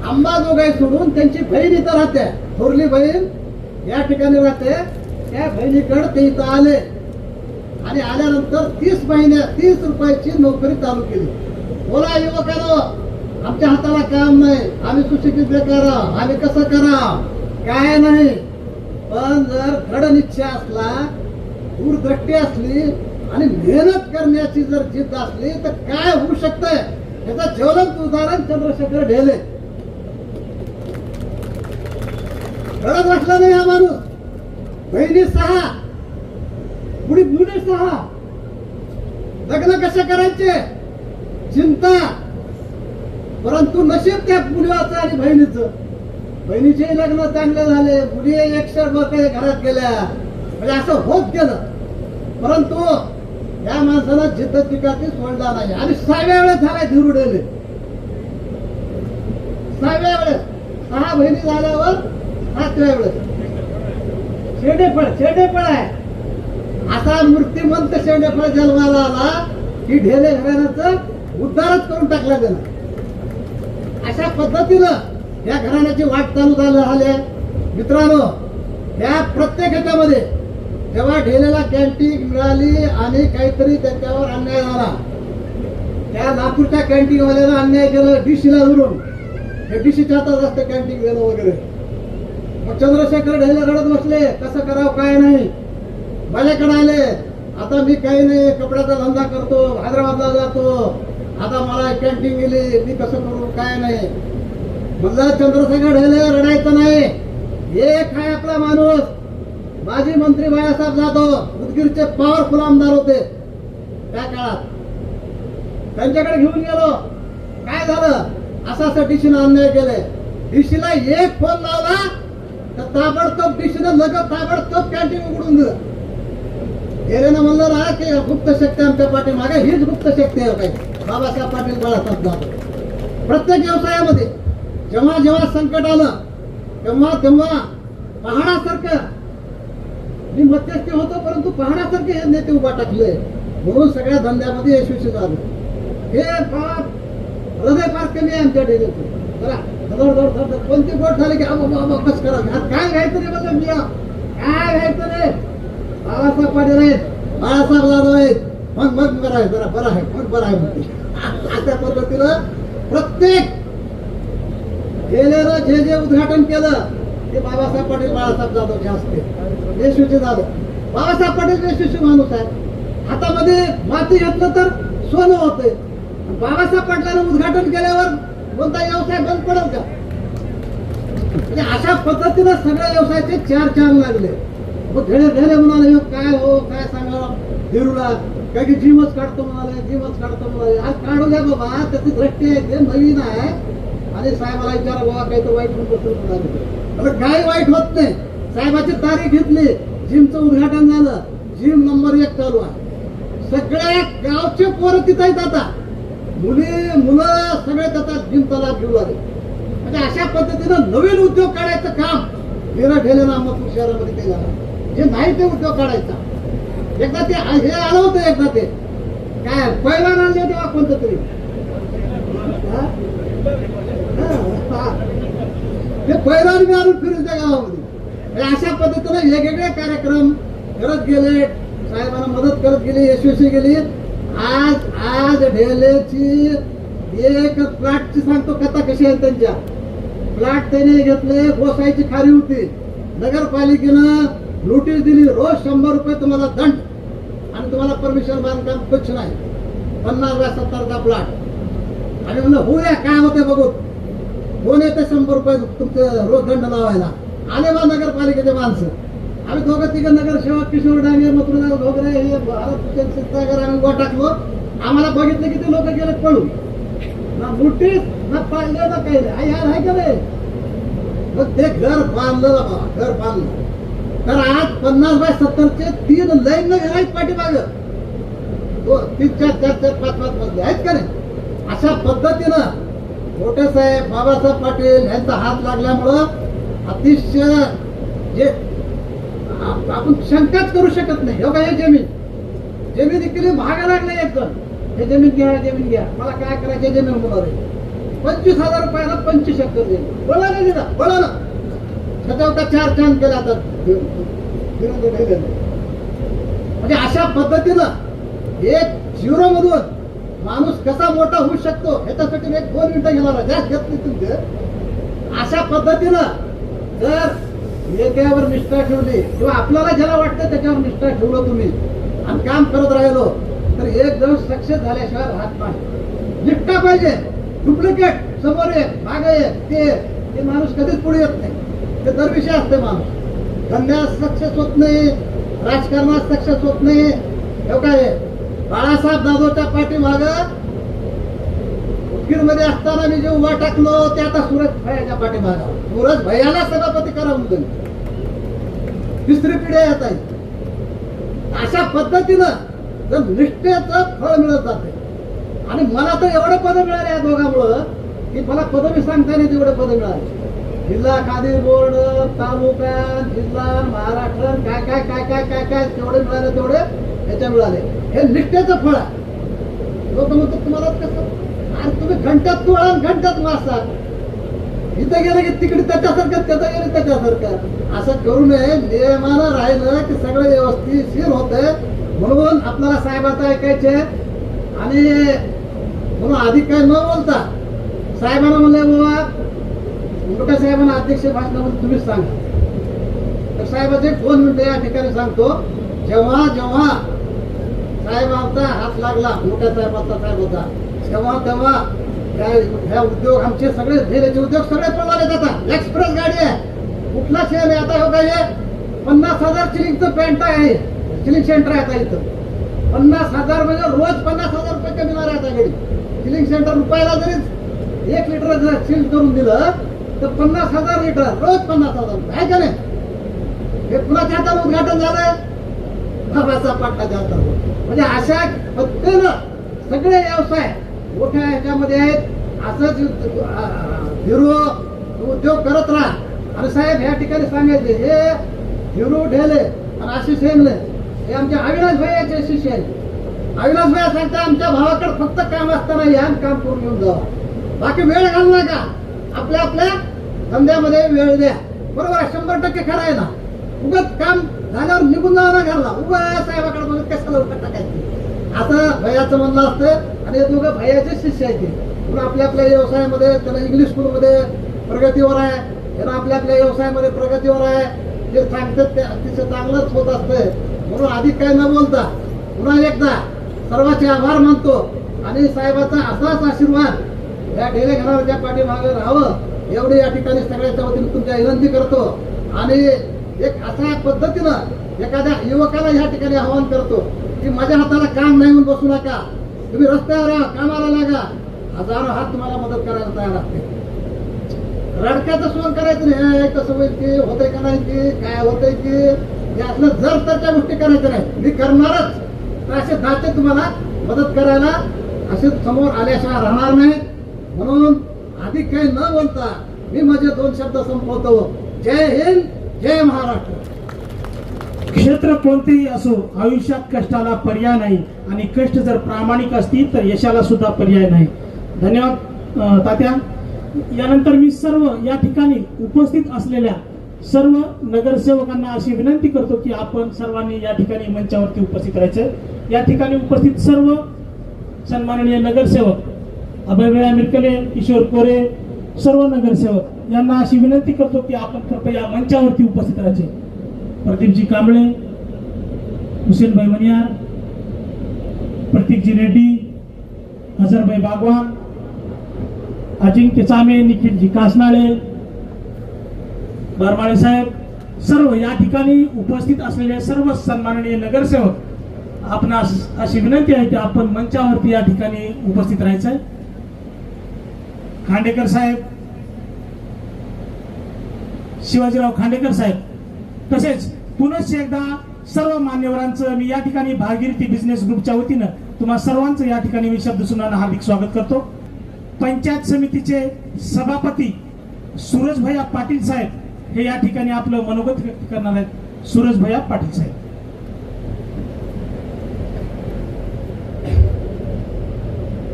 अंबाजोगाई सोडून त्यांची बहीण इथं राहते, थोरली बहीण या ठिकाणी राहते. त्या बहिणीकडे ते इथं आले आणि आल्यानंतर 30 रुपयाची नोकरी चालू केली. बोला युवकांनो, आमच्या हाताला काम नाही, आम्ही सुशिक्षित बेकार, आम्ही कसं करा काय नाही. पण जर दृढ निश्चय असला, दूरदृष्टी असली आणि मेहनत करण्याची जर जिद्द असली तर काय होऊ शकतंय याचं ज्वलंत उदाहरण चंद्रशेखर ढेले. रडत बसला नाही हा माणूस. बहिणी 6, मुली 6, लग्न कसे करायचे चिंता, परंतु नशीब त्या मुलीचं आणि बहिणीचं. बहिणीचे लग्न चांगले झाले, मुली 100 घरात गेल्या, म्हणजे असं होत गेलं. परंतु या माणसाला जिद्द पिकाची सोडला नाही आणि 6व्या वेळेस झालाय धिरुडेले. 6व्या वेळेस 6 बहिणी झाल्यावर 7व्या वेळेस शेंडेफळ आहे. असा मूर्तिमंत शेंडेफळ जन्माला आला की ढेले घराण्याचं उद्धारच करून टाकला त्यानं. अशा पद्धतीनं या घराण्याची वाट चालू झाली. मित्रांनो, या प्रत्येक ह्याच्यामध्ये जेव्हा ढेलेला कॅन्टीन मिळाली आणि काहीतरी त्यांच्यावर अन्याय झाला, त्या लातूरच्या कॅन्टीनवाल्याला अन्याय केलं डीसीला धरून. हे डीसीच्या हातात असतं कॅन्टीन गेलं वगैरे. मग चंद्रशेखर ढेले रडत बसले, कसं करावं काय नाही. माझ्याकडे आले, आता मी काही नाही, कपड्याचा धंदा करतो, हैदराबादला जातो, आता मला कॅन्टीन गेली, मी कसं करू काय नाही. म्हणलं चंद्रशेखर ढेले रडायचं नाही, एक आहे आपला माणूस, माजी मंत्री बाळासाहेब जाधव उदगीरचे पॉवरफुल आमदार होते त्या काळात. त्यांच्याकडे घेऊन गेलो. काय झालं, असं डीसीनं अन्याय केले. डीसीला एक फोन लावला तर ताबडतोब डीसीनं लगत ताबडतोब कॅन्टीन उघडून दिलं. गेलेनं म्हणलं ना की गुप्त शक्ती आमच्या पाठीमागे, हीच गुप्त शक्ती आहे काय बाबासाहेब पाटील बाळासाहेब जाधव. प्रत्येक व्यवसायामध्ये जेव्हा जेव्हा संकट आलं तेव्हा पहाडासारखं, मी मध्यस्थी होतो परंतु पहाडासारखे हे नेते उभा टाकले म्हणून सगळ्या धंद्यामध्ये यशस्वी झालं. हे हृदय फार कमी आहे आमच्या ढेलेचं. कोणती गोष्ट झाली की बाबा कसं करावं, काय घ्यायचं रे बघा मी, काय घ्यायचं रे, बाळासाहेब पाटील आहेत, बाळासाहेब जाधव आहेत, मग बरं आहे, जरा बरं आहे, मग बरं आहे म्हणते. अशा पद्धतीनं प्रत्येक गेलेलं जे उद्घाटन केलं ते बाबासाहेब पाटील बाळासाहेब जाधवचे असते यशस्वी झालं. बाबासाहेब पाटील यशस्वी माणूस आहे. हातामध्ये माती घेतलं तर सोनं होतंय. बाबासाहेब पाटलांना उद्घाटन केल्यावर कोणता व्यवसाय बंद पडेल का? म्हणजे अशा पद्धतीनं सगळ्या व्यवसायाचे 4 लागले. मग ढेले म्हणाले काय हो काय सांगा धिरूला, काय की जीवच काढतो म्हणाले. आज काढू द्या बाबा, त्याची दृष्टी आहे, ते नवीन आहे. आणि साहेबाला विचारा बाबा काही तर वाईट म्हणाले, काही वाईट होत नाही. साहेबाची तारीख घेतली, जिमचं उद्घाटन झालं, जिम नंबर 1 चालू आहे. सगळ्या गावचे पोरं तिथं आहेत. आता मुलं सगळे त्याचा जिमचा लाभ घेऊ लागले. म्हणजे अशा पद्धतीनं नवीन उद्योग काढायचं काम ढेलेनं अहमदपूर शहरामध्ये केलं. जे नाही ते उद्योग काढायचा. एकदा ते हे आलं होतं, एकदा ते काय पैलवान आणले तेव्हा कोणतं तरी ते पैलवान बी आणून फिरून त्या गावामध्ये. अशा पद्धतीनं वेगवेगळे कार्यक्रम करत गेले, साहेबांना मदत करत गेली, यशस्वी गेली. आज ढेलेची एक प्लॉटची सांगतो कथा कशी आहे. त्यांच्या प्लॉट त्याने घेतले, गोसाईची खाली होती. नगरपालिकेनं नोटीस दिली, रोज 100 रुपये तुम्हाला दंड आणि तुम्हाला परमिशन बांधकाम कुछ नाही. 50-70चा प्लॉट. आणि म्हणलं होऊया काय होते बघू, कोण येते 100 रुपये तुमचं रोज दंड लावायला. आले बा नगरपालिकेचे माणसं. आम्ही 2-3 नगरसेवक, किशोर डांगे, मथुरदास घोगरे, हे भारत आम्ही वर टाकलो. आम्हाला बघितलं की ते लोक गेले पळून. ना नोटीस ना पाळले ना काही नाही. आहे का नाही, मग ते घर बांधलं ना बाबा, घर बांधलं तर आज 50x70चे 3 लाईन न घर आहेत पाठीमाग, 3, 4, 4, 5 मजले आहेत का नाही. अशा पद्धतीनं मोठे साहेब बाबासाहेब पाटील यांचा हात लागल्यामुळं अतिशय जे आपण शंकाच करू शकत नाही. हो का, हे जमीन इकडे महागा लागले एक जण, हे जमीन घ्या, मला काय करायचे जमीन होणार आहे. 25,000 रुपयाला 25 एकर देईल, बोला ना दिला, बोला ना. त्याच्यावर का 4 चांद केला तर म्हणजे अशा पद्धतीनं एक झिरो मधून माणूस कसा मोठा होऊ शकतो ह्याच्यासाठी मी 1-2 मिनिटं घेणार, जास्त घेत नाही तुमचे. अशा पद्धतीनं जर एकावर निष्ठा ठेवली किंवा आपल्याला ज्याला वाटतं त्याच्यावर निष्ठा ठेवलं तुम्ही आणि काम करत राहिलो तर एक जण सक्सेस झाल्याशिवाय राहत नाही. निष्ठा पाहिजे, डुप्लिकेट समोर एक मागे एक ते माणूस कधीच पुढे येत नाही. ते दरविषय असते माणूस. धंद्यात सक्सेस होत नाही, राजकारणात सक्सेस होत नाही. हे काय बाळासाहेब दादोच्या पाठीमाग उदगीरमध्ये असताना मी जे उभा टाकलो ते आता सूरज भैयाच्या पाठीमाग, सूरज भैयाला सभापती करा म्हणून 3री पिढी येत आहे. अशा पद्धतीनं जर निष्ठेचं फळ मिळत जाते. आणि मला तर एवढे पद मिळाले या दोघांमुळं की मला पद मी सांगता नाही तेवढे पद मिळाले. जिल्हा खादी बोर्ड, तालुका, जिल्हा, महाराष्ट्र, काय काय काय काय काय काय तेवढे मिळाले, तेवढे याच्या मिळाले. हे निष्ठेचं फळ आहे. लोक म्हणतात तुम्हाला कसं, अरे तुम्ही घंट्यात तोळा घंट्यात मासा, इथं गेलं की तिकडे त्याच्यासारखं, त्याचं गेलं त्याच्यासारखं. असं करू नये. नियमानं राहिलं की सगळं व्यवस्थित होतंय. म्हणून आपल्याला साहेबाचं ऐकायचे आणि म्हणून अधिक काय न बोलता साहेबांना म्हणले बाबा मोठ्या साहेबांना अध्यक्ष भाषणामध्ये तुम्हीच सांगा. तर साहेबाचे 2 मिनिटं या ठिकाणी सांगतो. जेव्हा जेव्हा साहेबांचा हात लागला मोठ्या साहेबाचा तेव्हा ह्या उद्योग आमचे सगळे धेरेचे उद्योग सगळे पडले जातात. एक्सप्रेस गाडी आहे, कुठला शेअर आहे आता. हो काय 50,000 चिलिंगचं पॅन्ट आहे, चिलिंग सेंटर आहे आता इथं. 50,000 म्हणजे रोज 50,000 रुपये कमी आहे आता गाडी. चिलिंग सेंटर रुपयाला जरी 1 लिटर जर सील करून दिलं तर 50,000 लिटर रोज 50,000 रुपये आहे का नाही. हे कुणाच्या हातानं उद्घाटन झालंय, बाबासाहेब पाटलाच्या हातानं. म्हणजे अशा पद्धतीनं सगळे व्यवसाय मोठ्या ह्याच्यामध्ये आहेत. असंच हिरो उद्योग करत राहा. आणि साहेब ह्या ठिकाणी सांगायचे हे हिरो ढेले आणि आशिष हेमले हे आमच्या अविनाश भैयाचे शिष्य आहेत. अविनाश भैया सांगता आमच्या भावाकडे फक्त काम असताना या काम करून घेऊन जावा, बाकी वेळ घालू नका, आपल्या आपल्या धंद्यामध्ये वेळ द्या. बरोबर आहे, 100% खरं आहे ना. उगाच काम झाल्यावर निघून जावं ना घरला, उगाच साहेबाकडे बघत कशाला उठत टाकायचं असं भैयाचं म्हणणं असतं. आणि हे दोघं भैयाचे शिष्य आहेत. म्हणून आपल्या आपल्या व्यवसायामध्ये त्याला इंग्लिश स्कूलमध्ये प्रगतीवर आहे, त्यांना आपल्या आपल्या व्यवसायामध्ये प्रगतीवर आहे. जे सांगतात ते अतिशय चांगलंच होत असतंय. म्हणून अधिक काय न बोलता पुन्हा एकदा सर्वांचे आभार मानतो. आणि साहेबाचा असाच आशीर्वाद या ढेले घराच्या पाठीमागे राहावं एवढी या ठिकाणी सगळ्याच्या वतीने तुमच्या विनंती करतो. आणि एक अशा पद्धतीनं एखाद्या युवकाला या ठिकाणी आवाहन करतो की माझ्या हाताला काम नाही म्हणून बसू नका, तुम्ही रस्त्यावर राहा, कामाला लागा. हजारो हात तुम्हाला मदत करायला तयार असते. रडक्याचं सोन करायचं नाही, कसं होईल की होतंय का नाही की काय होतंय की हे असलं जर तर त्या गोष्टी करायच्या नाही. मी करणारच तर असे दाते तुम्हाला मदत करायला असे समोर आल्याशिवाय राहणार नाही. म्हणून अधिक काही न बोलता मी माझे 2 शब्द संपवतो. जय हिंद, जय महाराष्ट्र. क्षेत्र कोणतेही असो, आयुष्यात कष्टाला पर्याय नाही आणि कष्ट जर प्रामाणिक असतील तर यशाला सुद्धा पर्याय नाही. धन्यवाद तात्या. यानंतर मी सर्व या ठिकाणी उपस्थित असलेल्या सर्व नगरसेवकांना अशी विनंती करतो की आपण सर्वांनी या ठिकाणी मंचावरती उपस्थित राहायचं. या ठिकाणी उपस्थित सर्व सन्माननीय नगरसेवक अभय मिरकले, किशोर कोरे, सर्व नगरसेवक यांना अशी विनंती करतो की आपण कृपया मंचावरती उपस्थित राहायचे. प्रदीपजी कांबळे, हुसेनभाई मनियार, प्रतीकजी रेड्डी, हजरभाई बागवान, अजिंक्य चामे, निखिलजी कासनाळे, बारमाळे साहेब, सर्व या ठिकाणी उपस्थित असलेले सर्व सन्माननीय नगरसेवक आपणास अशी विनंती आहे की आपण मंचावरती या ठिकाणी उपस्थित राहायचं आहे. खांडेकर साहेब, शिवाजीराव खांडेकर साहेब तसेच पुनश्च एकदा सर्व मान्यवरांचं मी या ठिकाणी भागीरथी बिझनेस ग्रुपच्या वतीनं तुम्हा सर्वांचं या ठिकाणी मी शब्द सुनानं हार्दिक स्वागत करतो. पंचायत समितीचे सभापती सूरज भैया पाटील साहेब हे या ठिकाणी आपलं मनोगत व्यक्त करणार आहेत. सूरज भैया पाटील साहेब.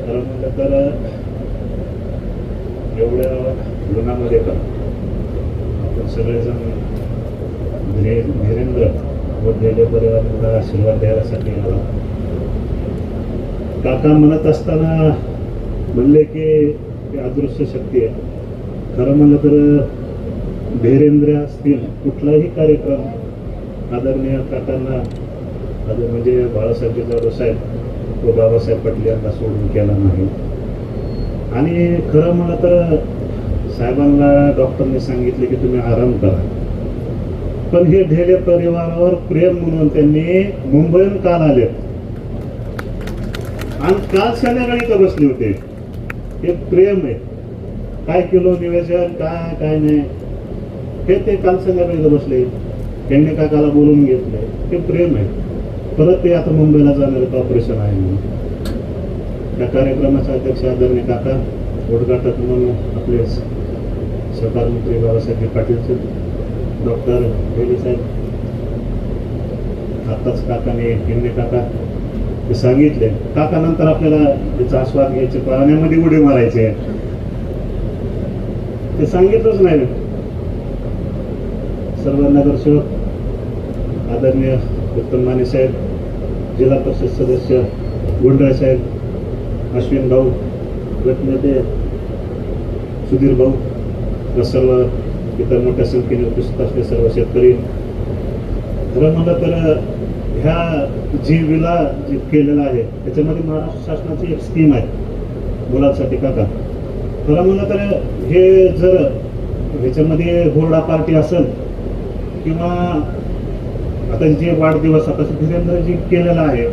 खरं म्हटलं तर एवढ्या उन्हामध्ये पण आपण सगळेजण धीरेंद्र व ढेले परिवाराला आशीर्वाद द्यायसाठी आला. काका म्हणत असताना म्हणले की अदृश्य शक्ती आहे. खरं म्हणलं तर धीरेंद्र असतील कुठलाही कार्यक्रम आदरणीय काकांना म्हणजे बाळासाहेब जाधव साहेब व बाबासाहेब पाटील यांना सोडून केला नाही. आणि खरं म्हणलं तर साहेबांना डॉक्टरने सांगितले की तुम्ही आराम करा, पण हे ढेले परिवारावर प्रेम म्हणून त्यांनी मुंबईहून काल आले आणि काल संध्याकाळी इथं बसले होते. हे प्रेम आहे. काय किलो निवेदन काय काय नाही हे ते काल संध्याकाळी इथं बसले, त्यांनी काकाला बोलून घेतलंय. हे प्रेम आहे. परत ते आता मुंबईला जाणार ऑपरेशन आहे म्हणून. त्या कार्यक्रमाचा अध्यक्ष आदरणीय काका, उद्घाटक म्हणून आपले सहकार मंत्री बाबासाहेब पाटील, डॉक्टर ढेले साहेब, आताच काकाने हिंदे काका ते सांगितले. काका नंतर आपल्याला त्याचा आस्वाद घ्यायचे, पाण्यामध्ये उडी मारायचे, ते सांगितलंच नाही. सर्व नगरसेवक आदरणीय उत्तम माने साहेब, जिल्हा परिषद सदस्य गुंडळे साहेब, अश्विन भाऊ, गटनेते सुधीर भाऊ व सर्व इतर मोठ्या संख्येने उपस्थित असलेले सर्व शेतकरी. खरं म्हणलं तर ह्या जी विला जे केलेला आहे त्याच्यामध्ये महाराष्ट्र शासनाची एक स्कीम आहे मुलांसाठी. काका खरं म्हणलं तर हे जर ह्याच्यामध्ये हुरडा पार्टी असेल किंवा आता जे वाढदिवस आता धीरेंद्र जी केलेला आहे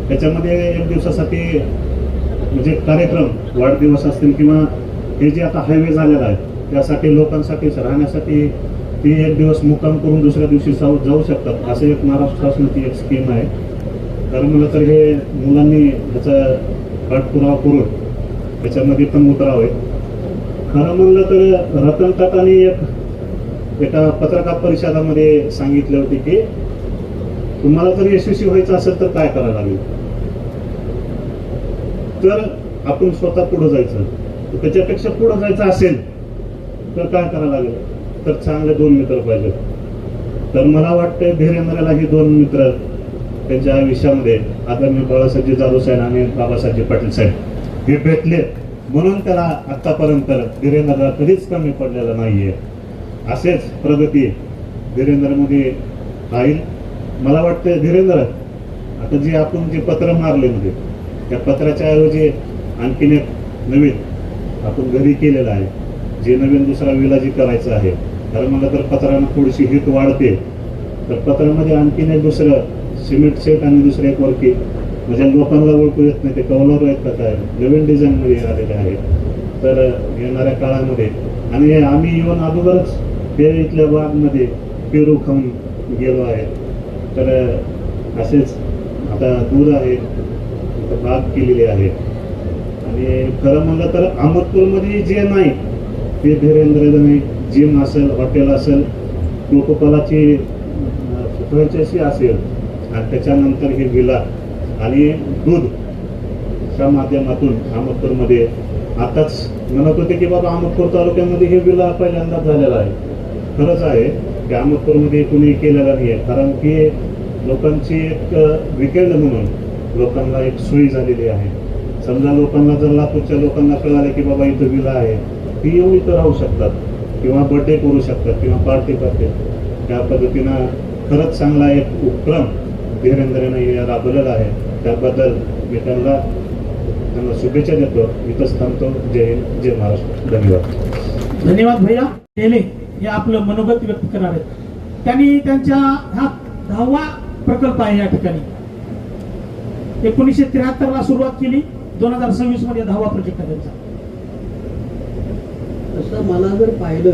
त्याच्यामध्ये एक दिवसासाठी म्हणजे कार्यक्रम वाढदिवस असतील किंवा हे जे आता हायवे झालेला आहे त्यासाठी लोकांसाठी राहण्यासाठी ती एक दिवस मुक्काम करून दुसऱ्या दिवशी जाऊ शकतात. असं एक महाराष्ट्र शासनाची एक स्कीम आहे. कारण म्हणलं तर हे मुलांनी त्याचा पाठपुरावा करून त्याच्यामध्ये पण उतरावे. खरं म्हणलं तर रतन टाटांनी एका पत्रकार परिषदामध्ये सांगितले होते की तुम्हाला जर यशस्वी व्हायचं असेल तर काय करायला लागेल, तर आपण स्वतः पुढे जायचं. त्याच्यापेक्षा पुढे जायचं असेल तर काय करायला लागेल, तर चांगले 2 मित्र पाहिजे. तर मला वाटतं धीरेंद्रला ही 2 मित्र त्यांच्या आयुष्यामध्ये आदरणीय बाळासाहेब जाधव साहेब आणि बाबासाहेब पाटील साहेब हे भेटले म्हणून त्याला आतापर्यंत धीरेंद्रला कधीच कमी पडलेला नाहीये. असेच प्रगती धीरेंद्रमध्ये राहील. मला वाटतं धीरेंद्र आता जे आपण जे पत्र मारले म्हणजे त्या पत्राच्या ऐवजी आणखीन एक नवीन आपण घरी केलेलं आहे, जे नवीन दुसरा विलाजी करायचं आहे. कारण मला तर पत्रानं थोडीशी हिट वाढते, तर पत्रामध्ये आणखीन एक दुसरं सिमेंट सेट आणि दुसरं एक वरकी म्हणजे लोकांना ओळखू येत नाही ते कवलर आहेत का काय नवीन डिझाईनमध्ये आलेले आहे. तर येणाऱ्या काळामध्ये आणि आम्ही येऊन अगोदरच ते इथल्या बागमध्ये पेरू खाऊन गेलो आहे. तर असेच आता दूध आहे, बाग केलेली आहे. आणि खरं म्हणलं तर अहमदपूरमध्ये जे नाही ते धीरेंद्र नाही. जिम असेल, हॉटेल असेल, कोकोकोलाची फ्रँचायझी असेल आणि त्याच्यानंतर ही विला आणि दूधच्या माध्यमातून अहमदपूरमध्ये आताच म्हणत होते की बाबा अहमदपूर तालुक्यामध्ये हे विला पहिल्यांदा झालेला आहे. खरंच आहे की अहमदपूरमध्ये कुणी केलेलं नाही आहे. कारण की लोकांची एक विकेंड म्हणून लोकांना एक सोयी झालेली आहे. समजा लोकांना जर लातूरच्या लोकांना कळालं की बाबा इथं विला आहे, ती येऊन इथं राहू शकतात किंवा बर्थडे करू शकतात किंवा पार्टी करते. त्या पद्धतीनं खरंच चांगला एक उपक्रम धीरेंद्रने राबवलेला आहे. त्याबद्दल मी त्यांना शुभेच्छा देतो. इथंच थांबतो. जय हिंद, जय महाराष्ट्र. धन्यवाद. धन्यवाद भैया. ढेले हे आपलं मनोगत व्यक्त करणार आहेत. त्यांनी त्यांच्या हा 10वा प्रकल्प आहे या ठिकाणी. 1973 ला सुरुवात केली, 2026 मध्ये 10वा प्रोजेक्ट आहे त्यांचा. तसं मला जर पाहिलं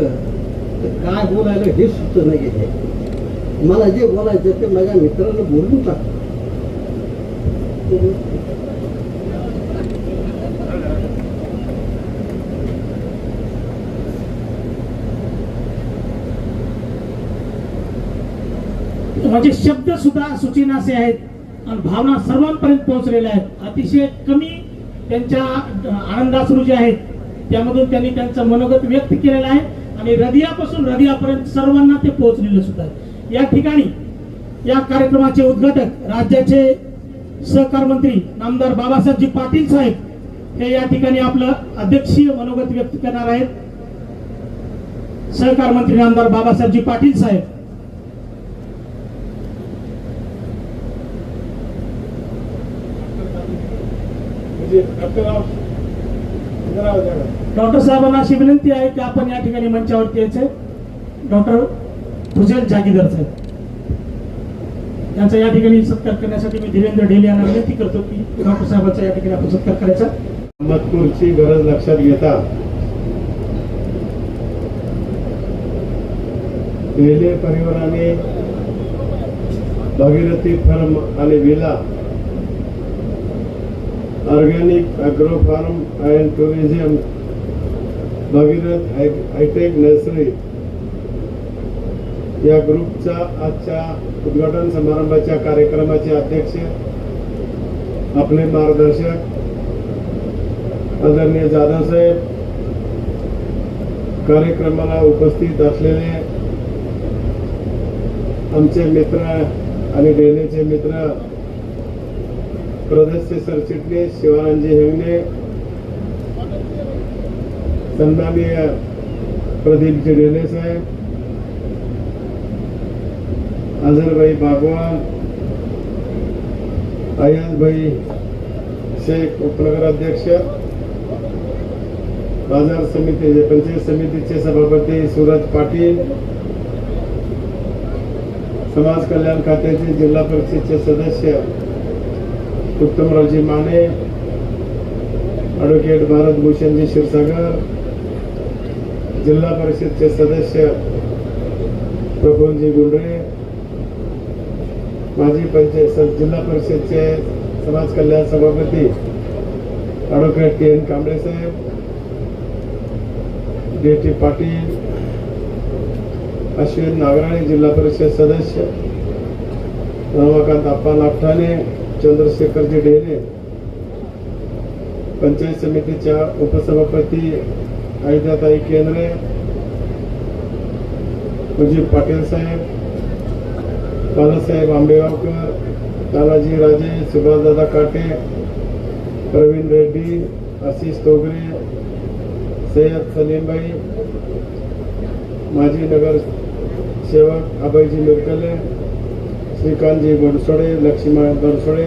तर काय बोलायला हे सुचत नाही घेते. मला जे बोलायचं ते माझ्या मित्रांना बोलून टाक. म्हणजे शब्द सुद्धा सुचीनासे आहेत आणि भावना सर्वांपर्यंत पोहोचलेल्या आहेत. अतिशय कमी त्यांच्या आनंदाश्रू जे आहेत त्यामधून त्यांनी त्यांचं मनोगत व्यक्त केलेलं आहे आणि हृदयापासून हृदयापर्यंत सर्वांना ते पोहोचलेलं सुद्धा आहे. या ठिकाणी या कार्यक्रमाचे उद्घाटक राज्याचे सहकार मंत्री नामदार बाबासाहेबजी पाटील साहेब हे या ठिकाणी आपलं अध्यक्षीय मनोगत व्यक्त करणार आहेत. सहकार मंत्री नामदार बाबासाहेबजी पाटील साहेब. डॉक्टर साहेबांना अशी विनंती आहे की आपण या ठिकाणी मंचावरती यायचे. डॉक्टर फुजल जागीरदार साहेब यांचा या ठिकाणी सत्कार करण्यासाठी मी धीरेंद्र ढेले यांना विनंती करतो की डॉक्टर साहेबांचा या ठिकाणी आपण सत्कार करायचा. मजकूरची गरज लक्षात घेता ढेले परिवाराने भागीरथी फार्म आणि villa organic agro farm and tourism Bhagirath hitech nursery या ग्रुपचा आजच्या उद्घाटन समारंभाच्या कार्यक्रमाचे अध्यक्ष आपले मार्गदर्शक आदरणीय जाधव साहेब, कार्यक्रमाला उपस्थित असलेले आमचे मित्र आणि ढेलेचे मित्र प्रदेशचे सरचिटणीस शिवानंदजी हेगणे, सन्माननीय प्रदीपजी ढेले साहेब, अजहरभाई बागवान, अय्याजभाई शेख उपनगराध्यक्ष, बाजार समिती पंचायत समितीचे सभापती सूरज पाटील, समाज कल्याण खात्याचे जिल्हा परिषदचे सदस्य उत्तमरावजी माने, ॲडव्होकेट भारत भूषणजी क्षीरसागर, जिल्हा परिषदचे सदस्य प्रफुल्लजी गुंडरे, माजी पंचायत जिल्हा परिषदचे समाज कल्याण सभापती ॲडव्होकेट TN कांबळे साहेब, DT पाटील, अश्विन नागराळे जिल्हा परिषद सदस्य, रमाकांत आप्पा नागठाणे, चंद्रशेखरजी ढेले पंचायत समितीच्या उपसभापती अयोध्याताई केंद्रे, मुजीब पाटील साहेब, बालासाहेब आंबेगावकर, तानाजी राजे, सुभाषदादा काटे, प्रवीण रेड्डी, आशिष तोगरे, सय्यद सलीमभाई, माजी नगर सेवक अभयजी मिरकले, श्रीकांतजी बनसोडे, लक्ष्मण बनसोडे,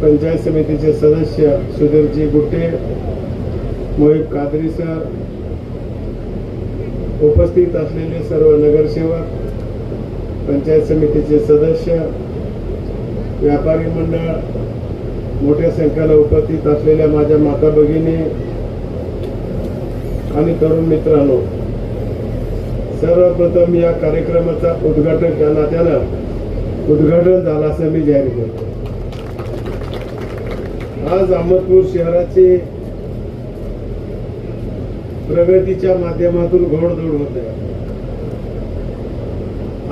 पंचायत समितीचे सदस्य सुधीरजी गुट्टे, मोहिब कादरी सर, उपस्थित असलेले सर्व नगरसेवक, पंचायत समितीचे सदस्य, व्यापारी मंडळ, मोठ्या संख्येला उपस्थित असलेल्या माझ्या माता भगिनी आणि तरुण मित्रांनो, सर्वप्रथम या कार्यक्रमाचा उद्घाटक या नात्यानं उद्घाटन झालं असं मी जाहीर करतो. आज अहमदपूर शहराची प्रगतीच्या माध्यमातून घोडदौड होत आहे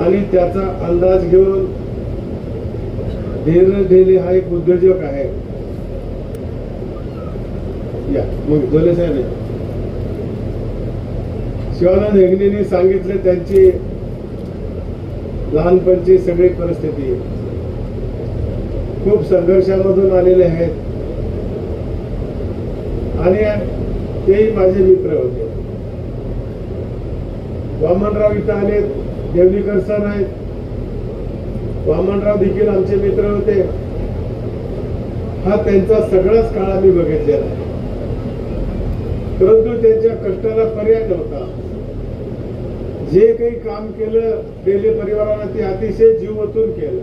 आणि त्याचा अंदाज घेऊन धीरज ढेले हा एक उद्योजक आहे. या मग जोले साहेब, शिवानंद हेगणेंनी सांगितले त्यांची लहानपणची सगळी परिस्थिती, खूप संघर्षामधून आलेले आहेत आणि तेही माझे मित्र होते. वामनराव इथं आले, देवलीकर सर आहेत, वामनराव देखील आमचे मित्र होते. हा त्यांचा सगळाच काळ आम्ही बघितलेला आहे, परंतु त्यांच्या कष्टाला पर्याय नव्हता. जे काही काम केलं ढेले परिवारानं ते अतिशय जीव ओतून केलं.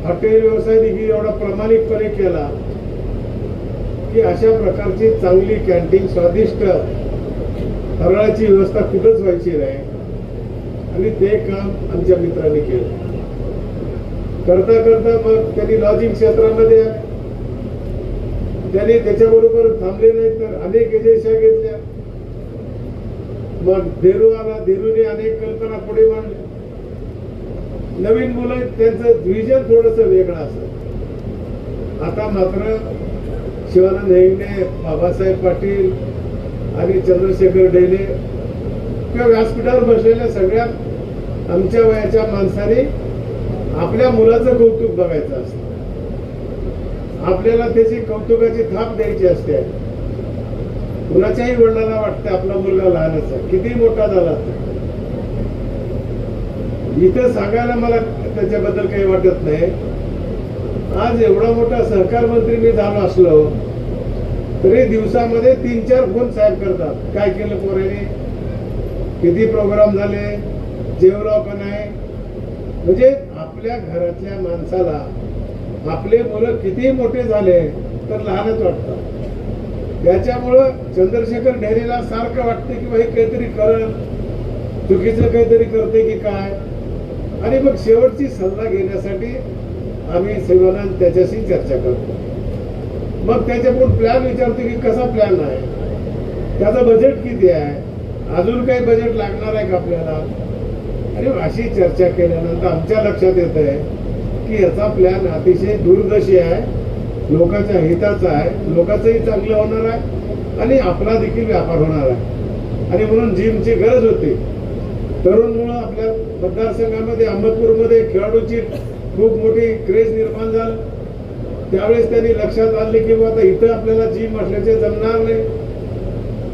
हॉटेल व्यवसाय देखील एवढा प्रामाणिकपणे केला की अशा प्रकारची चांगली कॅन्टीन, स्वादिष्ट फराळाची व्यवस्था कुठंच व्हायची नाही आणि ते काम आमच्या मित्रांनी केलं. करता करता मग त्यांनी लॉजिंग क्षेत्रामध्ये त्यांनी त्याच्याबरोबर थांबले नाही तर अनेक एजन्स्या घेतल्या. मग धेरू आला, धेरूने अनेक कल्पना पुढे मांडल्या. नवीन मुलं त्यांचं विजन थोडस वेगळं असतं. आता मात्र शिवानंद हेगडे, बाबासाहेब पाटील आणि चंद्रशेखर ढेले किंवा व्यासपीठावर बसलेल्या सगळ्या आमच्या वयाच्या माणसाने आपल्या मुलाचं कौतुक बघायचं असतं. आपल्याला त्याची कौतुकाची थाप द्यायची असते. कुणाच्याही वडिलांना वाटतं आपला मुलगा लहानच आहे, किती मोठा झाला. इथं सांगायला मला त्याच्याबद्दल काही वाटत नाही. आज एवढा मोठा सहकार मंत्री मी झालो असलो तरी दिवसामध्ये 3-4 फोन साहेब करतात. काय केलं पोराने, किती प्रोग्राम झाले, जेवराव का नाही. म्हणजे आपल्या घरातल्या माणसाला आपले मुलं किती मोठे झाले तर लहानच वाटतात. त्याच्यामुळं चंद्रशेखर ढेरेला सारखं वाटतं की भाई काहीतरी करल, चुकीचं काहीतरी करते की काय. आणि मग शेवटची सल्ला घेण्यासाठी आम्ही शिवानंद त्याच्याशी चर्चा करतो. मग त्याच्याकडून प्लॅन विचारतो की कसा प्लॅन आहे, त्याचं बजेट किती आहे, अजून काही बजेट लागणार आहे का आपल्याला. आणि अशी चर्चा केल्यानंतर आमच्या लक्षात येत आहे की याचा प्लॅन अतिशय दूरदर्शी आहे, लोकांच्या हिताचा आहे, लोकांचंही चांगलं होणार आहे आणि आपला देखील व्यापार होणार आहे. आणि म्हणून जिमची गरज होती. तरुणमुळे आपल्या मतदारसंघामध्ये अहमदपूरमध्ये खेळाडूची खूप मोठी क्रेज निर्माण झालं. त्यावेळेस त्यांनी लक्षात आणले की आता इथं आपल्याला जिम असल्याचे जमणार नाही,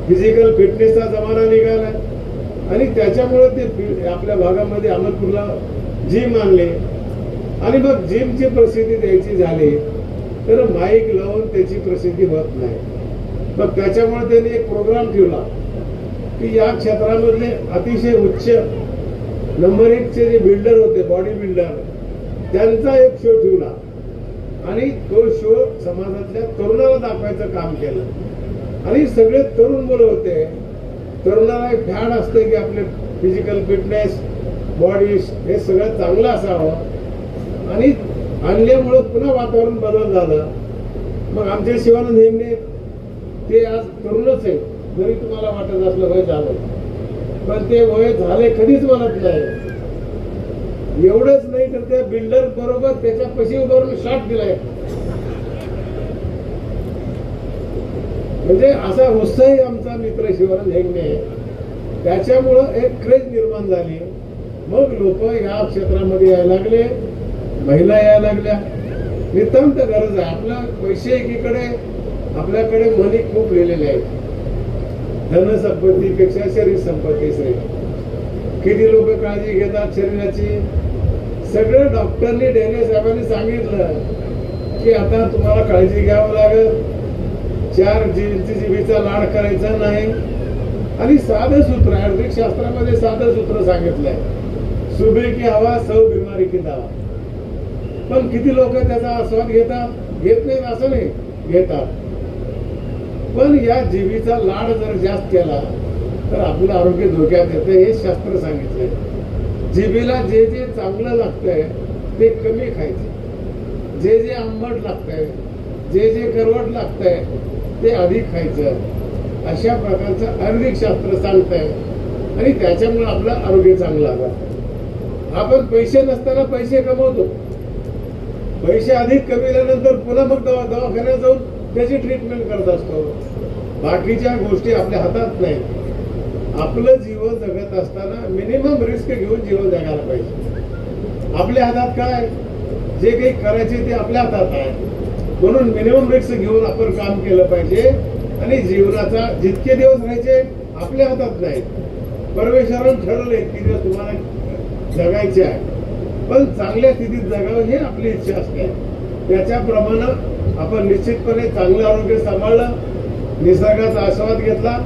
फिजिकल फिटनेसचा जमाना निघालाय. आणि त्याच्यामुळे ते आपल्या भागामध्ये अहमदपूरला जिम आणले. आणि मग जिमची प्रसिद्धी द्यायची झाली तर माईक लावून त्याची प्रसिद्धी होत नाही. मग त्याच्यामुळे त्यांनी एक प्रोग्राम ठेवला की या क्षेत्रामधले अतिशय उच्च नंबर 1 चे जे बिल्डर होते, बॉडी बिल्डर, त्यांचा एक शो ठेवला. आणि तो शो समाजातल्या तरुणाला दाखवायचं काम केलं. आणि सगळे तरुण मुलं होते. तरुणाला एक फॅड असते की आपले फिजिकल फिटनेस, बॉडी हे सगळं चांगलं असावं. आणि आणल्यामुळं पुन्हा वातावरण बदल झालं. मग आमचे शिवानंद हेगडे ते आज तरुणच आहे, जरी तुम्हाला वाटत असलं वय झालं, पण ते वय झाले कधीच म्हणत नाही. एवढंच नाही तर त्या बिल्डर बरोबर त्याच्या पशी उभारून शॉट दिलाय. म्हणजे असा उत्साही आमचा मित्र शिवानंद हेगडे. त्याच्यामुळं एक क्रेज निर्माण झाली. मग लोक या क्षेत्रामध्ये यायला लागले, महिला यायला लागल्या. नितांत गरज आहे. आपला पैसे एकीकडे, आपल्याकडे मनी खूप लिहिलेले आहेत. धनसंपत्तीपेक्षा शरीर संपत्ती श्रेष्ठ. किती लोक काळजी घेतात शरीराची. सगळं डॉक्टरनी, ढेरे साहेबांनी सांगितलं की आता तुम्हाला काळजी घ्यावं लागेल. 4 जीबीचा लाड करायचा नाही. आणि साधं सूत्र, आयुर्वेदिक शास्त्रामध्ये साधं सूत्र सांगितलंय, सुबह की हवा सौ बिमारी की दवा. पण किती लोक त्याचा आस्वाद घेतात, घेत नाहीत असं नाही, घेतात. पण या जीबीचा लाड जर जास्त केला तर आपलं आरोग्य धोक्यात येतं, हे शास्त्र सांगितलंय. जीबीला जे जे चांगलं लागतंय ते कमी खायचं, जे जे आंबट लागतंय, जे जे करवट लागतंय ते अधिक खायचं. अशा प्रकारचं आयुर्वेदिक शास्त्र सांगतंय. आणि त्याच्यामुळे आपलं आरोग्य चांगलं राहतं. आपण पैसे नसताना पैसे कमवतो, पैसे अधिक कमविल्यानंतर पुन्हा मग दवाखान्यात जाऊन त्याची ट्रीटमेंट करत असतो. बाकीच्या गोष्टी आपल्या हातात नाही. आपलं जीवन जगत असताना मिनिमम रिस्क घेऊन जीवन जगायला पाहिजे. आपल्या हातात काय, जे काही करायचे ते आपल्या हातात आहे. म्हणून मिनिमम रिस्क घेऊन आपण काम केलं पाहिजे. आणि जीवनाचा जितके दिवस राहायचे आपल्या हातात नाही. परमेश्वरानं ठरवले की दिवस तुम्हाला जगायचे आहे, पण चांगल्या स्थितीत जगावं हे आपली इच्छा असते. त्याच्याप्रमाणे आपण निश्चितपणे चांगलं आरोग्य सांभाळलं, निसर्गाचा आस्वाद घेतला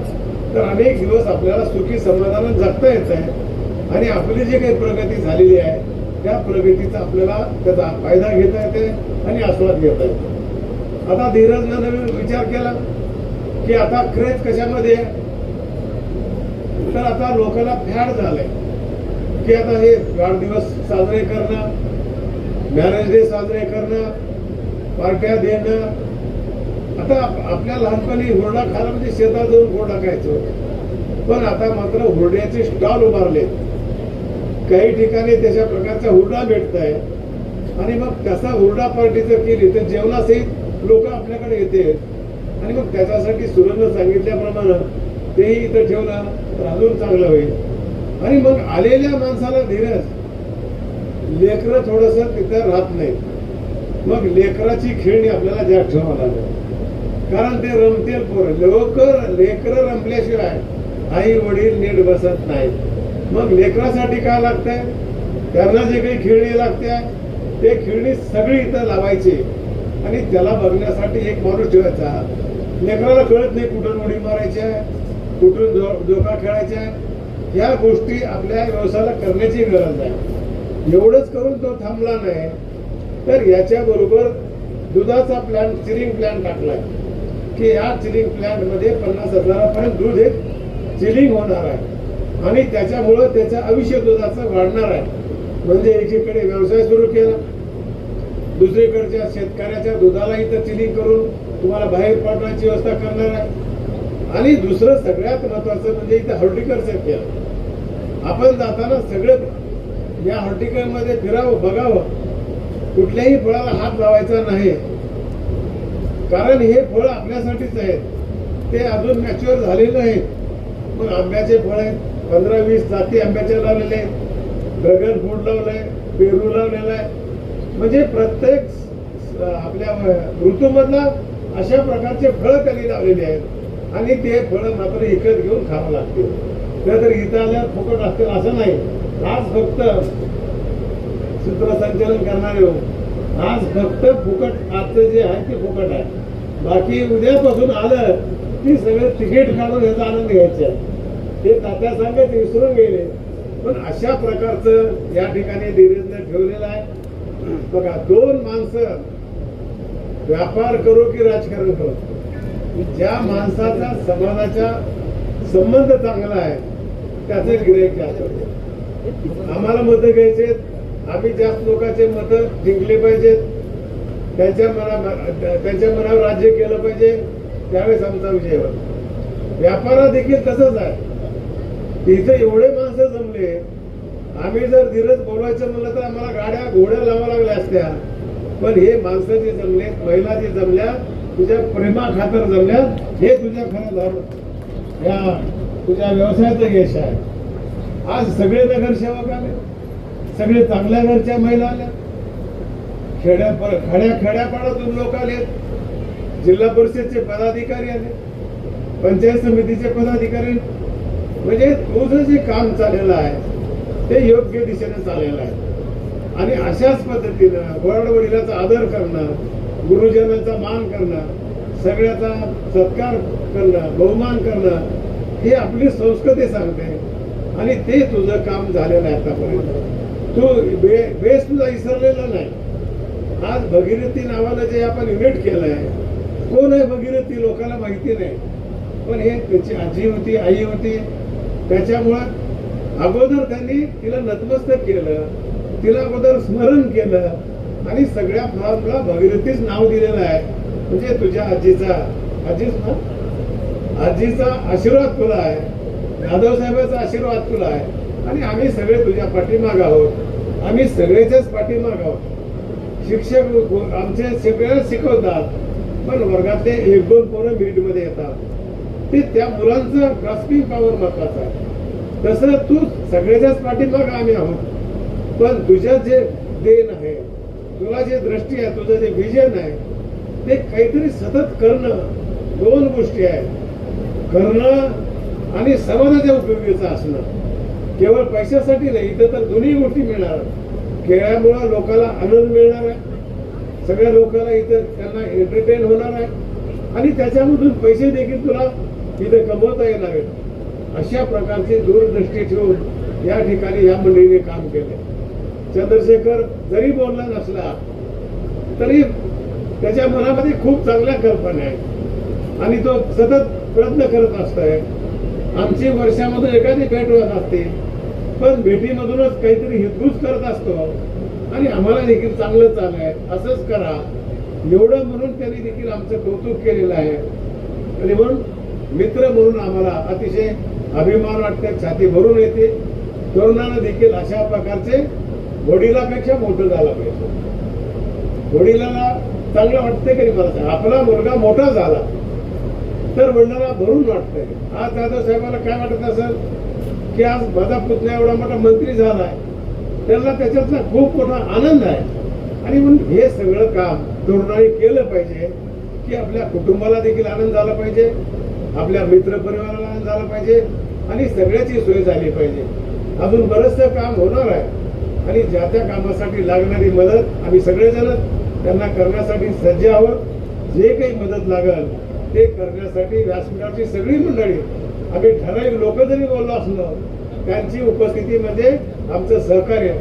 तर अनेक दिवस आपल्याला सुखी समाधानात जगता येत आहे. आणि आपली जी काही प्रगती झालेली आहे त्या प्रगतीचा आपल्याला त्याचा फायदा घेता येते आणि आस्वाद घेता येतो. आता धीरजनं नवीन विचार केला की आता क्रेज कशामध्ये आहे. तर आता लोकांना फॅड झालंय की आता हे वाढदिवस साजरे करणं, मॅरेज डे साजरे करणं, पार्ट्या देणं. आता आपल्या लहानपणी हुरडा खायला म्हणजे शेतात जाऊन हुरडा खायचो, पण आता मात्र हुरड्याचे स्टॉल उभारले. काही ठिकाणी त्याच्या प्रकारचा हुरडा भेटत आहे आणि मग तसा हुरडा पार्टी जर केली तर जेवणासहित लोक आपल्याकडे येते आणि मग त्याच्यासाठी सुरजनं सांगितल्याप्रमाणे तेही इथं ठेवलं तर अजून चांगलं होईल. आणि मग आलेल्या माणसाला धीरज, लेकरं थोडस तिथं राहत नाही, मग लेकराची खेळणी आपल्याला जास्त ठेवावं लागेल, कारण ते रमतेल पोरं. लेकरं रमल्याशिवाय आई वडील नीट बसत नाहीत. मग लेकरासाठी काय लागतंय, त्यांना जे काही खेळणी लागते ते खेळणी सगळी इथं लावायची आणि त्याला बघण्यासाठी एक माणूस ठेवायचा. लेकराला कळत नाही कुठून उडी मारायची आहे, कुठून जोका खेळायचा आहे. या गोष्टी आपल्या व्यवसायाला करण्याची गरज आहे. एवढंच करून तो थांबला नाही तर याच्या बरोबर दुधाचा प्लॅन, चिलिंग प्लॅन टाकलाय की या चिलिंग प्लॅन मध्ये 50,000पर्यंत दूध हे चिलिंग होणार आहे आणि त्याच्यामुळं त्याचं आयुष्य दुधाचं वाढणार आहे. म्हणजे एकीकडे व्यवसाय सुरू केला, दुसरीकडच्या शेतकऱ्याच्या दुधाला इथं चिलिंग करून तुम्हाला बाहेर पाठवायची व्यवस्था करणार आहे. आणि दुसरं सगळ्यात महत्वाचं म्हणजे इथं हॉर्टिकल्चर केलं. आपण जाताना सगळे या हॉर्टिकल मध्ये फिरावं, बघावं, कुठल्याही फळाला हात लावायचा नाही, कारण हे फळ आपल्यासाठीच आहेत, ते अजून मॅच्युअर झालेले नाहीत. मग आंब्याचे फळ आहेत, 15-20 जाती आंब्याच्या लावलेले आहेत, ड्रॅगन फ्रूट लावलंय, पेरू लावलेला आहे. म्हणजे प्रत्येक आपल्या ऋतूमधला अशा प्रकारचे फळ त्यांनी लावलेले आहेत आणि ते फळ मात्र विकत घेऊन खावं लागते. तर इथं आल्यावर फुकट असतील असं नाही. आज फक्त सूत्रसंचालन करणारे आज फक्त फुकट, आजचं जे आहे ते फुकट आहे. बाकी उद्यापासून आलं की सगळं तिकीट काढून याचा आनंद घ्यायचा आहे. ते तात्या सांगत विसरून गेले, पण अशा प्रकारचं या ठिकाणी धीरजने ठेवलेलं आहे. बघा, 2 माणसं व्यापार करो की राजकारण करो, ज्या माणसाचा समाजाचा संबंध चांगला आहे त्याचं गिऱ्हाईक जास्त. आम्हाला मतं घ्यायचे, आम्ही जास्त लोकांचे मतं जिंकले पाहिजेत, त्यांच्या मनावर राज्य केलं पाहिजे, त्यावेळेस आमचा विजय होईल. व्यापारात देखील तसंच आहे. इथे एवढे माणसं जमले, आम्ही जर धीरज बोलवायचं म्हणलं तर आम्हाला गाड्या घोड्या लावा लागल्या असत्या, पण हे माणसं जे जमले, महिला जे जमल्या, तुझ्या प्रेमा खातर जमल्या, हे तुझ्या खरं धर्म या तुझ्या व्यवसायाचं यश आहे. आज सगळे नगरसेवक आले, सगळे चांगल्या घरच्या महिला आल्या, खेड्यापाड्यातून लोक आले, जिल्हा परिषदचे पदाधिकारी आले, पंचायत समितीचे पदाधिकारी. म्हणजे तुझं जे काम चाललेलं आहे ते योग्य दिशेने चाललेलं आहे. आणि अशाच पद्धतीनं वडिलांचा आदर करणं, गुरुजनांचा मान करणं, सगळ्याचा सत्कार करणं, बहुमान करणं, हे आपली संस्कृती सांगते. आणि ते तुझं काम झालेलं आहे आतापर्यंत. तू बेस तुझा विसरलेला नाही. आज भगीरथी नावानं जे आपण युनिट केलंय, कोण आहे भगीरथी लोकांना माहिती नाही, पण हे त्याची आजी होती, आई होती. त्याच्यामुळं अगोदर त्यांनी तिला नतमस्तक केलं, तिला अगोदर स्मरण केलं आणि सगळ्या फळांना भगीरथीच नाव दिलेलं आहे. म्हणजे तुझ्या आजीचा आशीर्वाद तुला आहे, यादव साहेबांचा आशीर्वाद तुला आहे आणि आम्ही सगळे तुझ्या पाठीमाग आहोत. आम्ही सगळेच्याच पाठीमाग आहोत. शिक्षक आमचे सगळ्याला शिकवतात, पण वर्गातले 1-2 पोरं मिनिटमध्ये येतात. ते त्या मुलांचं ग्रास्पिंग पॉवर महत्वाचं आहे. तसं तू सगळ्याच्याच पाठीमाग आम्ही आहोत, पण तुझ्या जे देण आहे, तुला जे दृष्टी आहे, तुझं जे विजन आहे, ते काहीतरी सतत करणं. 2 गोष्टी आहेत, करणं आणि समाजाच्या उपयोगीचं असणं. केवळ पैशासाठी नाही, इथं तर दोन्ही गोष्टी मिळणार. खेळामुळे लोकांना आनंद मिळणार आहे, सगळ्या लोकांना इथं त्यांना एंटरटेन होणार आहे आणि त्याच्यामधून पैसे देखील तुला इथं कमवता येणार आहेत. अशा प्रकारची दूरदृष्टी ठेवून या ठिकाणी या मंडळीने काम केले. चंद्रशेखर जरी बोलला नसला तरी त्याच्या मनामध्ये खूप चांगल्या कल्पना आहेत आणि तो सतत प्रयत्न करत असतोय आमची वर्षामधून एखादी भेट होत असते, पण भेटीमधूनच काहीतरी हितगुज करत असतो आणि आम्हाला देखील चांगलं चाललंय असंच करा एवढं म्हणून त्यांनी देखील आमचं कौतुक केलेलं आहे. आणि म्हणून मित्र म्हणून आम्हाला अतिशय अभिमान वाटते, छाती भरून येते. तरुणानं देखील अशा प्रकारचे वडिलापेक्षा मोठं झालं पाहिजे. वडिलांना चांगलं वाटतंय की मला सांग, आपला मुलगा मोठा झाला तर वडिलांना भरून वाटतंय. आज जाधव साहेबांना काय वाटत असेल की आज माझा पुतण्या एवढा मोठा मंत्री झालाय, त्यांना त्याच्यातला खूप मोठा आनंद आहे. आणि म्हणून हे सगळं काम तरुणांनी केलं पाहिजे की आपल्या कुटुंबाला देखील आनंद झाला पाहिजे, आपल्या मित्र परिवाराला आनंद झाला पाहिजे आणि सगळ्याची सोय झाली पाहिजे. अजून बरंचसं काम होणार आहे आणि ज्या त्या कामासाठी लागणारी मदत आम्ही सगळेजण त्यांना करण्यासाठी सज्ज आहोत. जे काही मदत लागेल ते करण्यासाठी व्यासपीठाची सगळी मंडळी, आम्ही ठराविक लोक जरी बोललो असलो त्यांची उपस्थिती म्हणजे आमचं सहकार्य,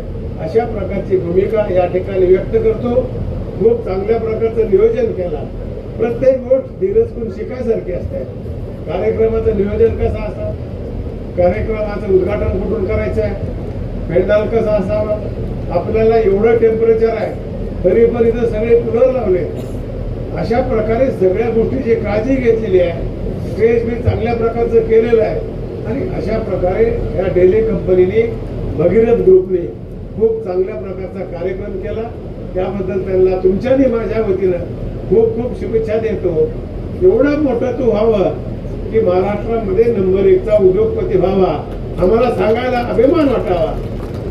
अशा प्रकारची भूमिका या ठिकाणी व्यक्त करतो. खूप चांगल्या प्रकारचं नियोजन केलं. प्रत्येक गोष्ट धीरज करून शिकायसारखी असते. कार्यक्रमाचं नियोजन कसं असतं, कार्यक्रमाचं उद्घाटन कुठून करायचं आहे, पेंडाल कसं असावं, आपल्याला एवढं टेम्परेचर आहे तरी पण इथं सगळे कूलर लावले. अशा प्रकारे सगळ्या गोष्टीची काळजी घेतलेली आहे. स्टेज बी चांगल्या प्रकारचं केलेलं आहे आणि अशा प्रकारे या डेली कंपनीने भगीरथ ग्रुपने खूप चांगल्या प्रकारचा कार्यक्रम केला. त्याबद्दल त्यांना तुमच्यानी माझ्या वतीनं खूप खूप शुभेच्छा देतो. एवढं मोठं तू व्हावं की महाराष्ट्रामध्ये नंबर 1चा उद्योगपती व्हावा, आम्हाला सांगायला अभिमान वाटावा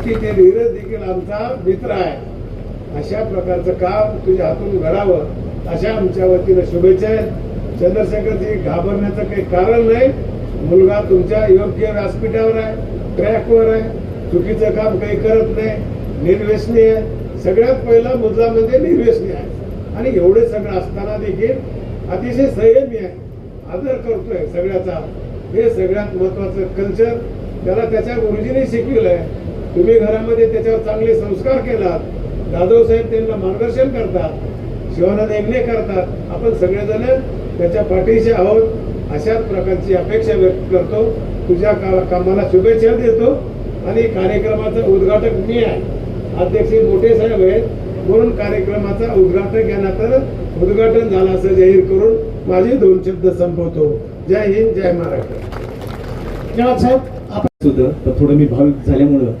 की ते धीरज देखील आमचा मित्र आहे. अशा प्रकारचं काम तुझ्या हातून घडावं अशा आमच्या वतीनं शुभेच्छा आहेत. चंद्रशेखरजी, घाबरण्याचं काही कारण नाही. मुलगा तुमच्या योग्य व्यासपीठावर आहे, ट्रॅकवर आहे, चुकीचं काम काही करत नाही, निर्व्यसनी आहे. सगळ्यात पहिला मुद्दा म्हणजे निर्व्यसनी आहे आणि एवढे सगळं असताना देखील अतिशय संयमी आहे, आदर करतोय सगळ्याचा. हे सगळ्यात महत्वाचं कल्चर त्याला त्याच्या गुरुजींनी शिकविलंय. तुम्ही घरामध्ये त्याच्यावर चांगले संस्कार केलात. जाधव साहेब त्यांना मार्गदर्शन करतात, शिवानंद हेगडे करतात. आपण सगळेजण त्याच्या पाठीशी आहोत. अशाच प्रकारची अपेक्षा व्यक्त करतो. तुझ्या कामाला शुभेच्छा देतो आणि कार्यक्रमाचं उद्घाटक मी आहे, अध्यक्ष मोठे साहेब आहेत, म्हणून कार्यक्रमाचा उद्घाटक यानंतर उद्घाटन झालं असं जाहीर करून माझे 2 शब्द संपवतो. जय हिंद, जय महाराष्ट्र. धन्यवाद साहेब. होतं तर थोडं मी भाविक झाल्यामुळं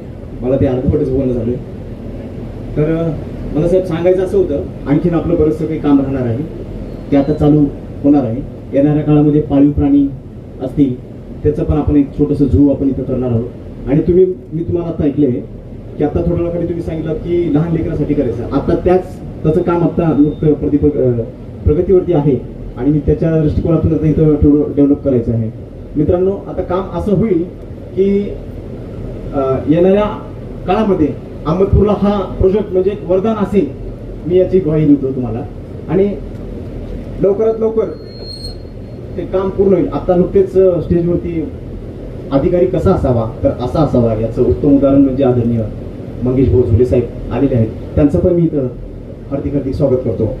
मला ते अर्धवटच बोलणं झालं. तर मला साहेब सांगायचं असं होतं, आणखीन आपलं बरंचसं काही काम राहणार आहे, ते आता चालू होणार आहे. येणाऱ्या काळामध्ये पाळीव प्राणी असतील त्याचं पण आपण एक छोटंसं झू आपण इथं करणार आहोत. आणि मी तुम्हाला आता ऐकले की आता थोड्या वेळाखाली तुम्ही सांगितलं की लहान लेकरांसाठी करायचं. आता त्याचं काम आता प्रगतीवरती आहे आणि मी त्याच्या दृष्टिकोनातून आता इथं थोडं डेव्हलप करायचं आहे. मित्रांनो, आता काम असं होईल की येणाऱ्या काळामध्ये अहमदपूरला हा प्रोजेक्ट म्हणजे वरदान असेल, मी याची ग्वाही देतो तुम्हाला. आणि लवकरात लवकर ते काम पूर्ण होईल. आता नुकतेच स्टेजवरती अधिकारी कसा असावा तर असा असावा याचं उत्तम उदाहरण म्हणजे आदरणीय मंगेश भाऊ झुले साहेब आलेले आहेत. त्यांचं पण मी इथं हार्दिक हार्दिक स्वागत करतो.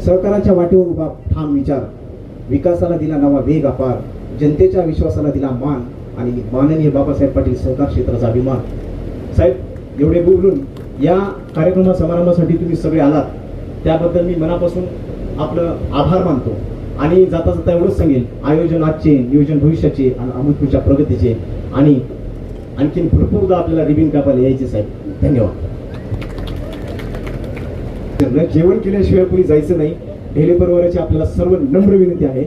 सहकाराच्या वाटेवर उभा ठाम विचार, विकासाला दिला नवा वेग अपार, जनतेच्या विश्वासाला दिला मान आणि माननीय बाबासाहेब पाटील सहकार क्षेत्राचा अभिमान. साहेब, एवढे बोलून या कार्यक्रम समारंभासाठी तुम्ही सगळे आलात त्याबद्दल मी मनापासून आपलं आभार मानतो. आणि जाता जाता एवढंच सांगेल, आयोजन आजचे, नियोजन भविष्याचे आणि अहमदपूरच्या प्रगतीचे आणि आणखीन भरपूरदा आपल्याला रिबीन कापायला यायचे साहेब. धन्यवाद. जेवण केल्याशिवाय कोणी जायचं नाही. ढेले परिवाराची आपल्याला सर्व नम्र विनंती आहे.